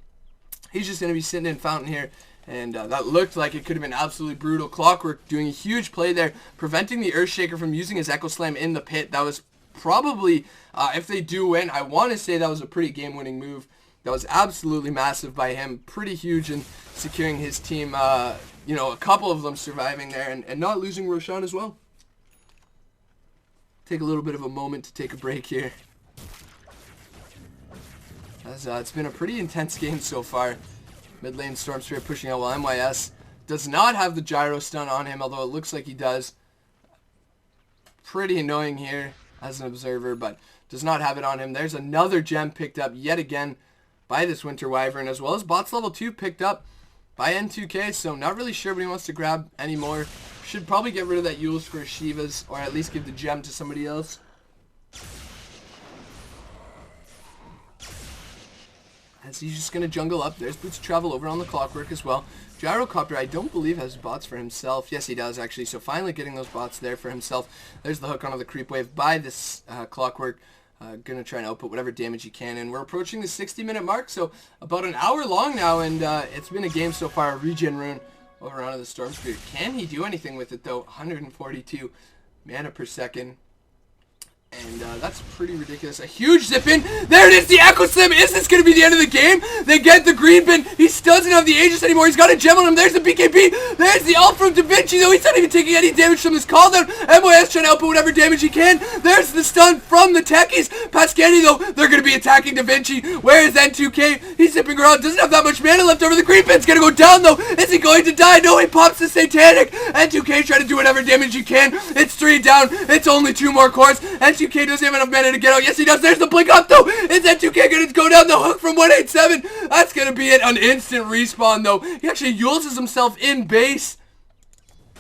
He's just going to be sitting in Fountain here. And that looked like it could have been absolutely brutal. Clockwork doing a huge play there, preventing the Earthshaker from using his Echo Slam in the pit. That was probably, if they do win, I want to say that was a pretty game-winning move. That was absolutely massive by him. Pretty huge in securing his team, you know, a couple of them surviving there and not losing Roshan as well. Take a little bit of a moment to take a break here. As it's been a pretty intense game so far. Mid lane Storm Spirit pushing out while MYS does not have the gyro stun on him, although it looks like he does. Pretty annoying here as an observer, but does not have it on him. There's another gem picked up yet again by this Winter Wyvern, as well as bots level 2 picked up by N2K, so not really sure what he wants to grab anymore. Should probably get rid of that Yules for Shivas, or at least give the gem to somebody else. As he's just going to jungle up. There's Boots of Travel over on the Clockwork as well. Gyrocopter, I don't believe, has bots for himself. Yes, he does, actually. So finally getting those bots there for himself. There's the hook onto the Creep Wave by this Clockwork. Going to try and output whatever damage he can. And we're approaching the 60-minute mark, so about an hour long now. And it's been a game so far. Regen Rune over onto the Storm Spirit. Can he do anything with it, though? 142 mana per second. And that's pretty ridiculous. A huge zip in. There it is, the Echo Slam. Is this going to be the end of the game? They get the green bin. He still doesn't have the Aegis anymore. He's got a gem on him. There's the BKB. There's the ult from Da Vinci, though. He's not even taking any damage from this call down. MOS trying to output whatever damage he can. There's the stun from the techies. Pasquetti, though, they're going to be attacking Da Vinci. Where is N2K? He's zipping around. Doesn't have that much mana left over. The green bin's going to go down, though. Is he going to die? No, he pops the Satanic. N2K trying to do whatever damage he can. It's 3 down. It's only 2 more cores. N2K doesn't have enough mana to get out. Yes, he does. There's the blink up, though. Is N2K going to go down the hook from 187? That's going to be it. An instant respawn, though. He actually uses himself in base.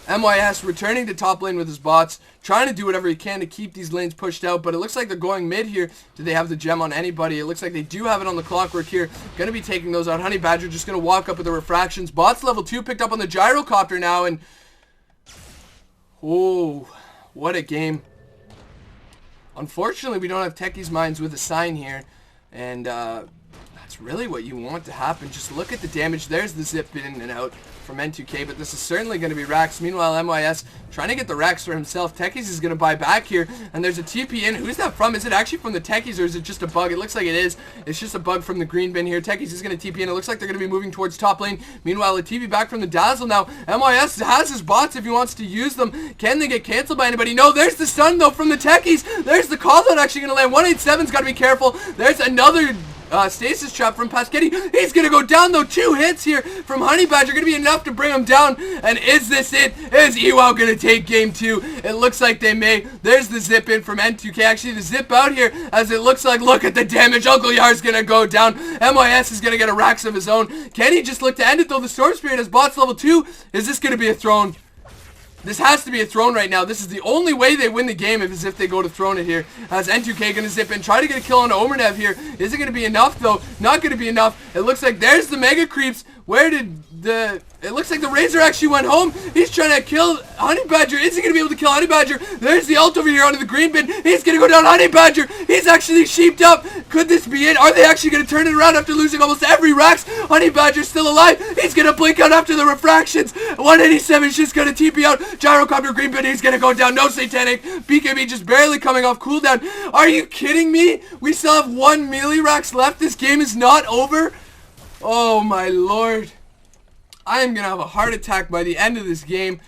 MYS returning to top lane with his bots, trying to do whatever he can to keep these lanes pushed out, but it looks like they're going mid here. Do they have the gem on anybody? It looks like they do have it on the Clockwork here. Going to be taking those out. Honey Badger just going to walk up with the refractions. Bots level 2 picked up on the Gyrocopter now, and oh, what a game. Unfortunately, we don't have Techie's Mines with a sign here, and that's really what you want to happen. Just look at the damage. There's the zip in and out from N2K, but this is certainly going to be Rax. Meanwhile, MYS trying to get the Rax for himself. Techies is going to buy back here, and there's a TP in. Who's that from? Is it actually from the Techies, or is it just a bug? It looks like it is. It's just a bug from the green bin here. Techies is going to TP in. It looks like they're going to be moving towards top lane. Meanwhile, a TP back from the Dazzle now. MYS has his bots if he wants to use them. Can they get canceled by anybody? No, there's the stun, though, from the Techies. There's the call out actually going to land. 187's got to be careful. There's another stasis trap from Pasquetti. He's going to go down, though. 2 hits here from Honey Badger. Going to be enough to bring him down. And is this it? Is EWOW going to take game 2? It looks like they may. There's the zip in from N2K. Actually, the zip out here, as it looks like. Look at the damage. Uncle Yar's going to go down. MYS is going to get a Rax of his own. Can he just look to end it, though? The Storm Spirit has bots level 2. Is this going to be a throne? This has to be a throne right now. This is the only way they win the game is if they go to throne it here. As N2K going to zip in, try to get a kill on Omernev here. Is it going to be enough, though? Not going to be enough. It looks like there's the Mega Creeps. Where did the... It looks like the Razor actually went home. He's trying to kill Honey Badger. Is he going to be able to kill Honey Badger? There's the ult over here onto the green bin. He's going to go down Honey Badger. He's actually sheeped up. Could this be it? Are they actually going to turn it around after losing almost every Rax? Honey Badger's still alive. He's going to blink out after the refractions. 187's just going to TP out. Gyrocopter green bin. He's going to go down. No Satanic. BKB just barely coming off cooldown. Are you kidding me? We still have 1 melee Rax left. This game is not over. Oh my lord. I am going to have a heart attack by the end of this game.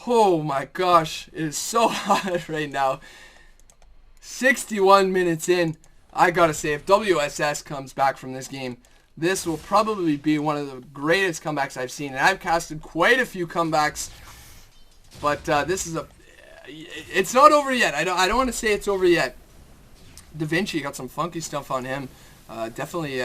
Oh my gosh. It is so hot right now. 61 minutes in. I gotta say, if WSS comes back from this game, this will probably be one of the greatest comebacks I've seen. And I've casted quite a few comebacks. But this is a... It's not over yet. I don't want to say it's over yet. Da Vinci got some funky stuff on him. Definitely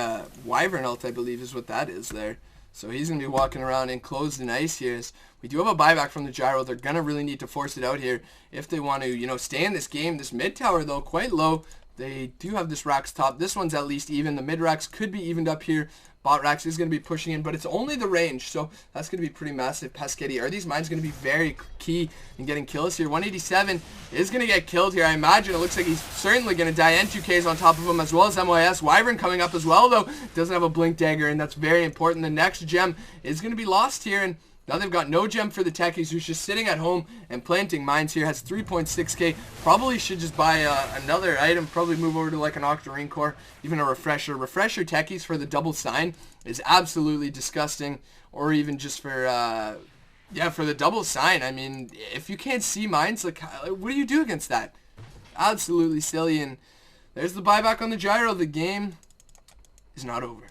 Wyvern ult, I believe, is what that is there. So he's going to be walking around enclosed in ice here. We do have a buyback from the Gyro. They're going to really need to force it out here if they want to, you know, stay in this game. This mid tower, though, quite low. They do have this Rax top. This one's at least even. The mid Rax could be evened up here. Bot Rax is going to be pushing in, but it's only the range, so that's going to be pretty massive. Pasquetti, are these mines going to be very key in getting kills here? 187 is going to get killed here. I imagine it looks like he's certainly going to die. N2K is on top of him, as well as MYS. Wyvern coming up as well, though. Doesn't have a blink dagger, and that's very important. The next gem is going to be lost here, and now they've got no gem for the techies, who's just sitting at home and planting mines here. Has 3.6k. Probably should just buy another item. Probably move over to like an Octarine core. Even a refresher. Refresher techies for the double sign is absolutely disgusting. Or even just for, yeah, for the double sign. I mean, if you can't see mines, like, what do you do against that? Absolutely silly. And there's the buyback on the Gyro. The game is not over.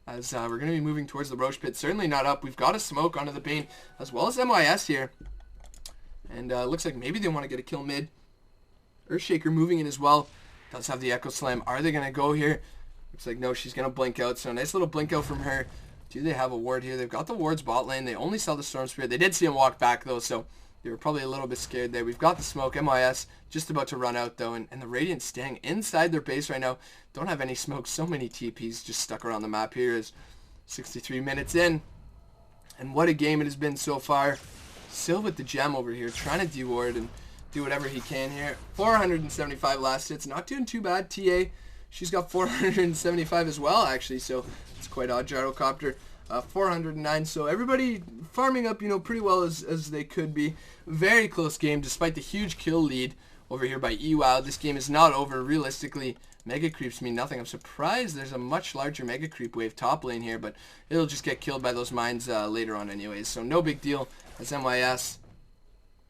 As we're going to be moving towards the Roche Pit. Certainly not up. We've got a smoke onto the Bane, as well as MYS here. And looks like maybe they want to get a kill mid. Earthshaker moving in as well. Does have the Echo Slam. Are they going to go here? Looks like no, she's going to blink out. So nice little blink out from her. Do they have a ward here? They've got the wards bot lane. They only saw the Storm Spirit. They did see him walk back, though, so they were probably a little bit scared there. We've got the smoke. MYS just about to run out, though, and the Radiant staying inside their base right now. Don't have any smoke. So many TPs just stuck around the map here. Is 63 minutes in, and what a game it has been so far. Still with the gem over here, trying to de-ward and do whatever he can here. 475 last hits. Not doing too bad. TA, she's got 475 as well, actually, so it's quite odd. Gyrocopter, 409. So everybody farming up, pretty well as they could be. Very close game, despite the huge kill lead over here by EWOW. This game is not over. Realistically, Mega Creeps mean nothing. I'm surprised there's a much larger Mega Creep wave top lane here, but it'll just get killed by those mines later on anyways. So no big deal, as MYS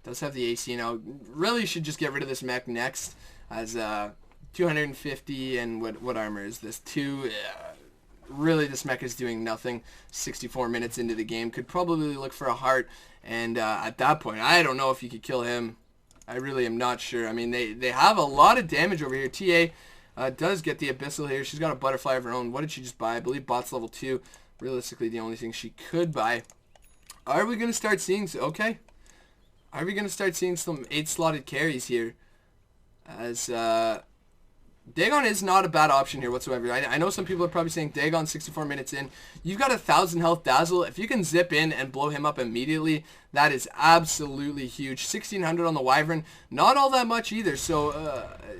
does have the AC now. Really should just get rid of this mech next, as 250, and what armor is this? 2. Really, this mech is doing nothing. 64 minutes into the game. Could probably look for a heart, and at that point, I don't know if you could kill him. I really am not sure. I mean, they have a lot of damage over here. TA does get the Abyssal here. She's got a butterfly of her own. What did she just buy? I believe bot's level 2. Realistically, the only thing she could buy. Are we going to start seeing... Okay. Are we going to start seeing some 8-slotted carries here? As Dagon is not a bad option here whatsoever. I know some people are probably saying Dagon 64 minutes in. You've got 1,000 health Dazzle. If you can zip in and blow him up immediately, that is absolutely huge. 1,600 on the Wyvern. Not all that much either. So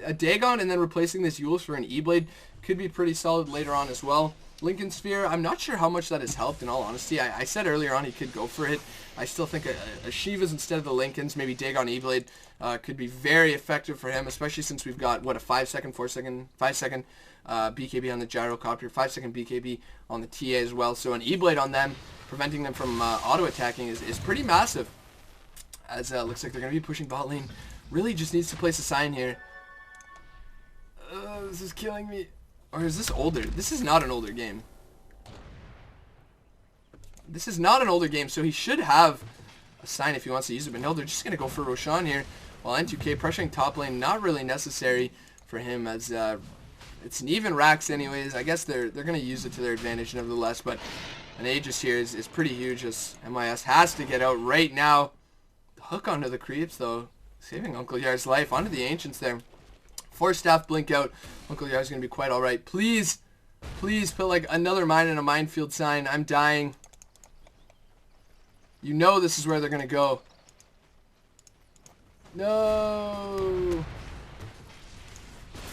a Dagon and then replacing this Eul's for an E-Blade could be pretty solid later on as well. Lincoln Sphere, I'm not sure how much that has helped, in all honesty. I said earlier on he could go for it. I still think a Shiva's instead of the Lincolns, maybe Dagon E-Blade, could be very effective for him, especially since we've got, what, a 5-second, 5-second BKB on the Gyrocopter, 5-second BKB on the TA as well. So an E-Blade on them, preventing them from auto-attacking is pretty massive. As looks like they're going to be pushing bot lane. Really just needs to place a sign here. This is killing me. Or is this older? This is not an older game. This is not an older game, so he should have a sign if he wants to use it. But no, they're just going to go for Roshan here. While N2K pressuring top lane, not really necessary for him, as it's an even racks anyways. I guess they're going to use it to their advantage nevertheless. But an Aegis here is pretty huge, as MYS has to get out right now. The hook onto the creeps, though. Saving Uncle Yar's life. Onto the Ancients there. 4 staff blink out. Uncle Yar's going to be quite alright. Please, please put like another mine and a minefield sign. I'm dying. You know this is where they're going to go. No.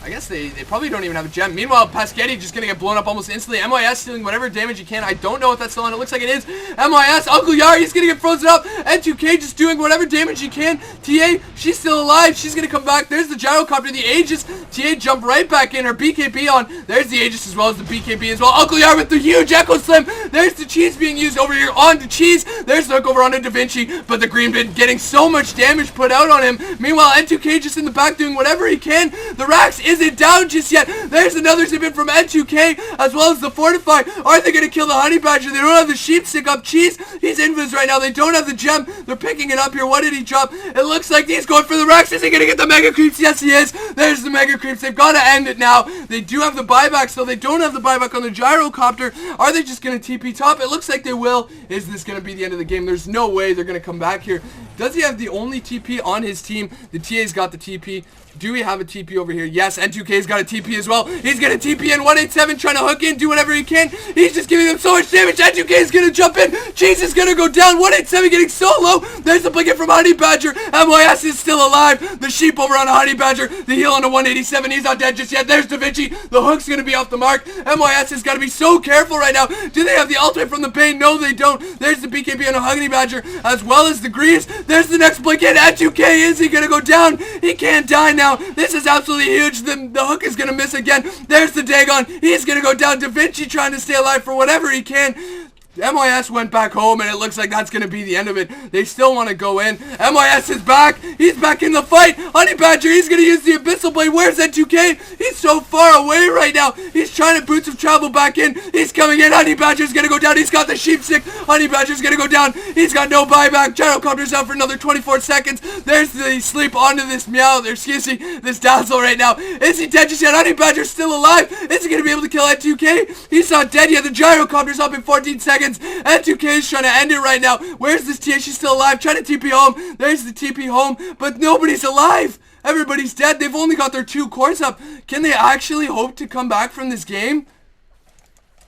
I guess they probably don't even have a gem. Meanwhile, Paschetti just going to get blown up almost instantly. MYS stealing whatever damage he can. I don't know if that's still on. It looks like it is. MYS, Uncle Yar, he's going to get frozen up. N2K just doing whatever damage he can. TA, she's still alive. She's going to come back. There's the Gyrocopter, the Aegis. TA jumped right back in. Her BKB on. There's the Aegis as well as the BKB as well. Uncle Yar with the huge Echo Slam. There's the cheese being used over here on the cheese. There's the hook over onto Da Vinci. But the Green Bin getting so much damage put out on him. Meanwhile, N2K just in the back doing whatever he can. The Rax isn't down just yet. There's another zip in from N2K as well as the Fortify. Are they going to kill the Honey Badger? They don't have the sheep stick up. Cheese, he's invis right now. They don't have the gem. They're picking it up here. What did he drop? It looks like he's going for the Rax. Is he going to get the Mega Creeps? Yes, he is. There's the Mega Creeps. They've got to end it now. They do have the buyback, so they don't have the buyback on the Gyrocopter. Are they just going to TP top? It looks like they will. Is this going to be the end of the game? There's no way they're going to come back here. Does he have the only TP on his team? The TA's got the TP. Do we have a TP over here? Yes, N2K's got a TP as well. He's going to TP in 187, trying to hook in, do whatever he can. He's just giving them so much damage. N2K's going to jump in. Cheese is going to go down. 187 getting so low. There's the blanket from Honey Badger. MYS is still alive. The sheep over on a Honey Badger. The heal on a 187. He's not dead just yet. There's Da Vinci. The hook's going to be off the mark. MYS has got to be so careful right now. Do they have the ultimate from the Pain? No, they don't. There's the BKB on a Honey Badger, as well as the Greaves. There's the next blanket. N2K, is he going to go down? He can't die now. This is absolutely huge. The hook is going to miss again. There's the Dagon. He's going to go down. Da Vinci trying to stay alive for whatever he can. MYS went back home, and it looks like that's going to be the end of it. They still want to go in. MYS is back. He's back in the fight. Honey Badger, he's going to use the Abyssal Blade. Where's N2K? He's so far away right now. He's trying to Boots of Travel back in. He's coming in. Honey Badger's going to go down. He's got the Sheep Stick. Honey Badger's going to go down. He's got no buyback. Gyrocopter's out for another 24 seconds. There's the sleep onto this Meow. Excuse me, this Dazzle right now. Is he dead just yet? Honey Badger's still alive. Is he going to be able to kill N2K? He's not dead yet. The Gyrocopter's up in 14 seconds. N2K is trying to end it right now. Where's this TA? She's still alive. Trying to TP home. There's the TP home, but nobody's alive. Everybody's dead. They've only got their 2 cores up. Can they actually hope to come back from this game?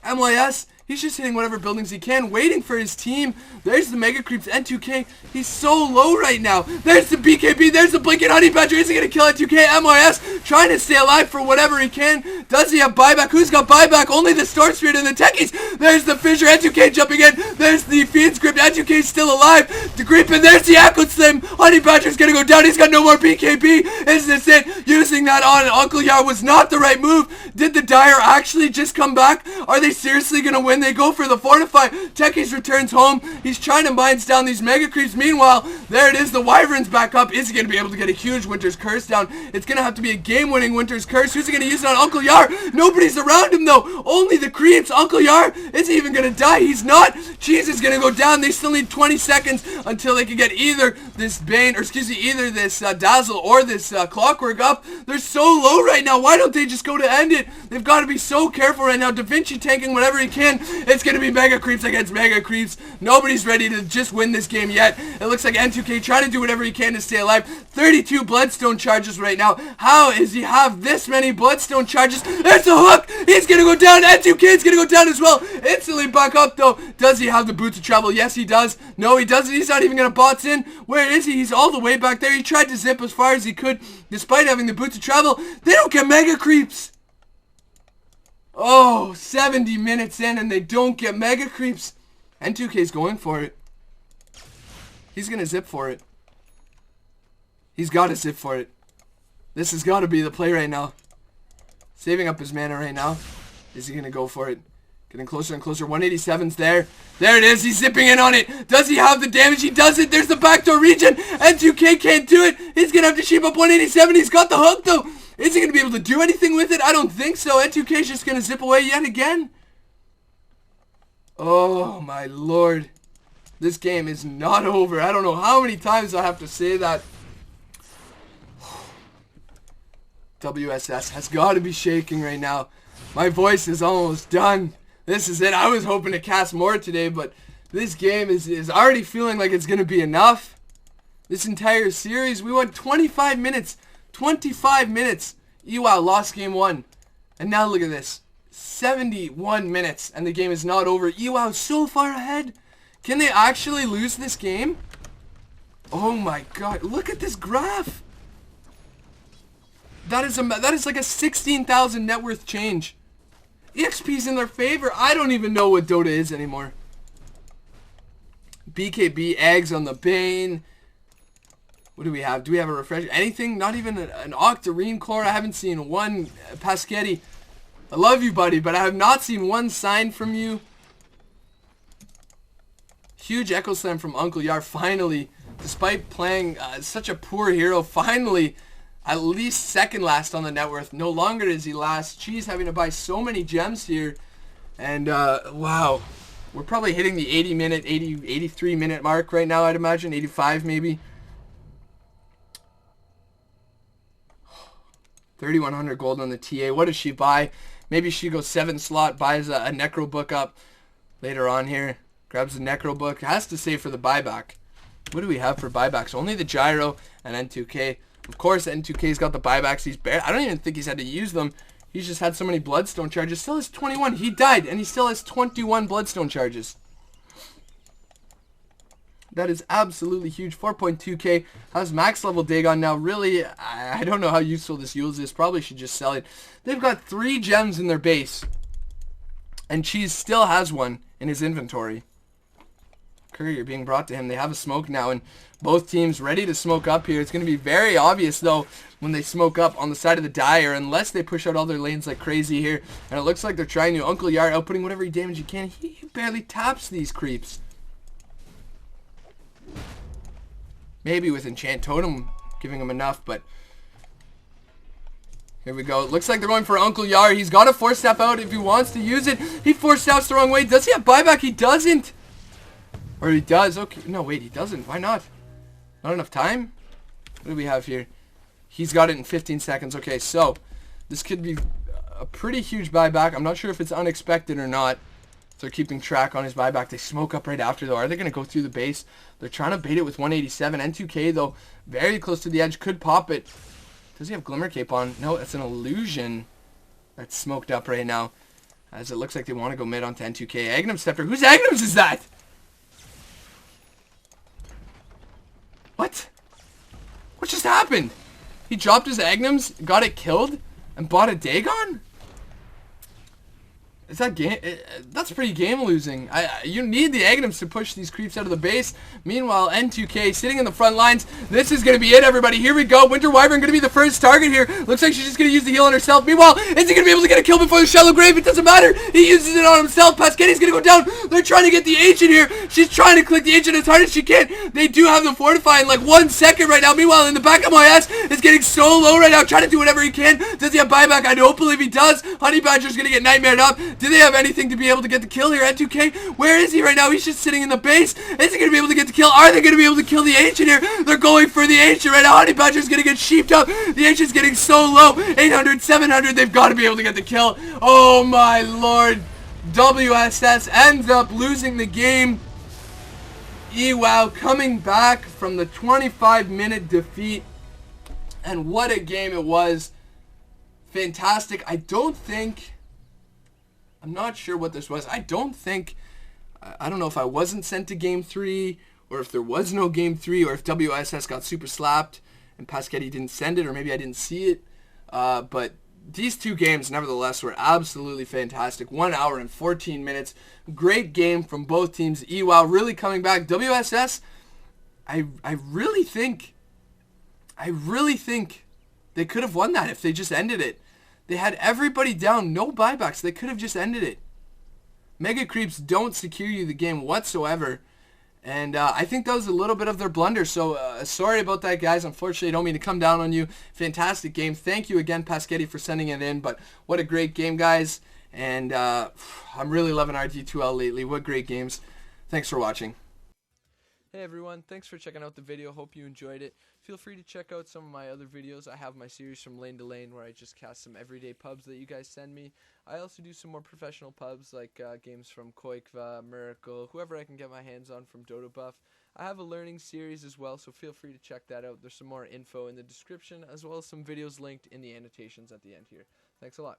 MYS, he's just hitting whatever buildings he can, waiting for his team. There's the Mega Creeps. N2K, he's so low right now. There's the BKB. There's the Blinking Honey Badger. Is he going to kill N2K? MYS trying to stay alive for whatever he can. Does he have buyback? Who's got buyback? Only the Storm Spirit and the Techies. There's the Fissure. N2K jumping in. There's the Fiend Script. N2K still alive. The Creep, and there's the Echo Slim. Honey Badger's going to go down. He's got no more BKB. Is this it? Using that on Uncle Yar was not the right move. Did the Dire actually just come back? Are they seriously going to win? They go for the Fortify. Techies returns home. He's trying to mines down these Mega Creeps. Meanwhile, there it is. The Wyvern's back up. Is he going to be able to get a huge Winter's Curse down? It's going to have to be a game-winning Winter's Curse. Who's he going to use it on? Uncle Yar. Nobody's around him, though. Only the Creeps. Uncle Yar, is he even going to die? He's not. Cheese is going to go down. They still need 20 seconds until they can get either this Bane, or excuse me, either this Dazzle or this Clockwork up. They're so low right now. Why don't they just go to end it? They've got to be so careful right now. Da Vinci tanking whatever he can. It's going to be Mega Creeps against Mega Creeps. Nobody's ready to just win this game yet. It looks like N2K trying to do whatever he can to stay alive. 32 Bloodstone charges right now. How does he have this many Bloodstone charges? There's the hook. He's going to go down. N2K is going to go down as well. Instantly back up, though. Does he have the Boots of Travel? Yes, he does. No, he doesn't. He's not even going to bots in. Where is he? He's all the way back there. He tried to zip as far as he could, despite having the Boots of Travel. They don't get Mega Creeps. Oh, 70 minutes in and they don't get Mega Creeps. N2K's going for it. He's going to zip for it. He's got to zip for it. This has got to be the play right now. Saving up his mana right now. Is he going to go for it? Getting closer and closer. 187's there. There it is. He's zipping in on it. Does he have the damage? He does it. There's the backdoor region. N2K can't do it. He's going to have to sheep up 187. He's got the hook, though. Is he going to be able to do anything with it? I don't think so. N2K's just going to zip away yet again. Oh, my lord. This game is not over. I don't know how many times I have to say that. WSS has got to be shaking right now. My voice is almost done. This is it. I was hoping to cast more today, but this game is already feeling like it's going to be enough. This entire series, we went 25 minutes. 25 minutes. EWOW lost game 1. And now look at this. 71 minutes. And the game is not over. EWOW so far ahead. Can they actually lose this game? Oh my god. Look at this graph. That is like a 16,000 net worth change. EXP's in their favor. I don't even know what Dota is anymore. BKB eggs on the Bane. What do we have? Do we have a refresh? Anything? Not even an Octarine core. I haven't seen one. Paschetti, I love you, buddy, but I have not seen one sign from you. Huge Echo Slam from Uncle Yar. Finally, despite playing such a poor hero, finally, at least second last on the net worth. No longer is he last. Cheese having to buy so many gems here. And, wow. We're probably hitting the 83 minute mark right now, I'd imagine. 85 maybe. 3,100 gold on the TA. What does she buy? Maybe she goes 7 slot, buys a Necro book up later on here. Grabs the Necro book. Has to save for the buyback. What do we have for buybacks? Only the Gyro and N2K. Of course, N2K's got the buybacks. I don't even think he's had to use them. He's just had so many Bloodstone charges. Still has 21. He died, and he still has 21 Bloodstone charges. That is absolutely huge. 4.2k. Has max level Dagon now. Really, I don't know how useful this Yules is. Probably should just sell it. They've got 3 gems in their base. And Cheese still has one in his inventory. Courier being brought to him. They have a smoke now, and both teams ready to smoke up here. It's going to be very obvious, though, when they smoke up on the side of the Dire, unless they push out all their lanes like crazy here. And it looks like they're trying to. Uncle Yar outputting whatever damage he can. He barely taps these creeps. Maybe with Enchant Totem giving him enough, but here we go. It looks like they're going for Uncle Yar. He's got a 4-step out if he wants to use it. He 4-steps the wrong way. Does he have buyback? He doesn't. Or he does. Okay. No, wait. He doesn't. Why not? Not enough time? What do we have here? He's got it in 15 seconds. Okay, so this could be a pretty huge buyback. I'm not sure if it's unexpected or not. They're keeping track on his buyback. They smoke up right after, though. Are they going to go through the base? They're trying to bait it with 187. N2K, though, very close to the edge. Could pop it. Does he have Glimmer Cape on? No, it's an illusion that's smoked up right now. As it looks like they want to go mid onto N2K. Agnum Stepper. Whose Agnums is that? What? What just happened? He dropped his Agnums, got it killed, and bought a Dagon? Is that game? That's pretty game losing. You need the Agnums to push these creeps out of the base. Meanwhile, N2K sitting in the front lines. This is going to be it, everybody. Here we go. Winter Wyvern going to be the first target here. Looks like she's just going to use the heal on herself. Meanwhile, is he going to be able to get a kill before the Shallow Grave? It doesn't matter. He uses it on himself. Pasquetti's going to go down. They're trying to get the Ancient here. She's trying to click the Ancient as hard as she can. They do have the Fortify in like 1 second right now. Meanwhile, in the back of my ass is getting so low right now. Trying to do whatever he can. Does he have buyback? I don't believe he does. Honey Badger's going to get nightmared up. Do they have anything to be able to get the kill here? N2K, where is he right now? He's just sitting in the base. Is he going to be able to get the kill? Are they going to be able to kill the Ancient here? They're going for the Ancient right now. Honey Badger's going to get sheeped up. The Ancient's getting so low. 800, 700. They've got to be able to get the kill. Oh my lord. WSS ends up losing the game. EWOW coming back from the 25-minute defeat. And what a game it was. Fantastic. I'm not sure what this was. I don't know if I wasn't sent to game 3, or if there was no game 3, or if WSS got super slapped and Pasquetti didn't send it, or maybe I didn't see it. But these two games, nevertheless, were absolutely fantastic. 1 hour and 14 minutes. Great game from both teams. EWOW really coming back. WSS, I really think they could have won that if they just ended it. They had everybody down, no buybacks. They could have just ended it. Mega Creeps don't secure you the game whatsoever. And I think that was a little bit of their blunder. So sorry about that, guys. Unfortunately, I don't mean to come down on you. Fantastic game. Thank you again, Pasquetti, for sending it in. But what a great game, guys. And I'm really loving RD2L lately. What great games. Thanks for watching. Hey everyone, thanks for checking out the video. Hope you enjoyed it. Feel free to check out some of my other videos. I have my series From Lane to Lane where I just cast some everyday pubs that you guys send me. I also do some more professional pubs like games from Koikva, Miracle, whoever I can get my hands on from Dodo Buff. I have a learning series as well, so feel free to check that out. There's some more info in the description as well as some videos linked in the annotations at the end here. Thanks a lot.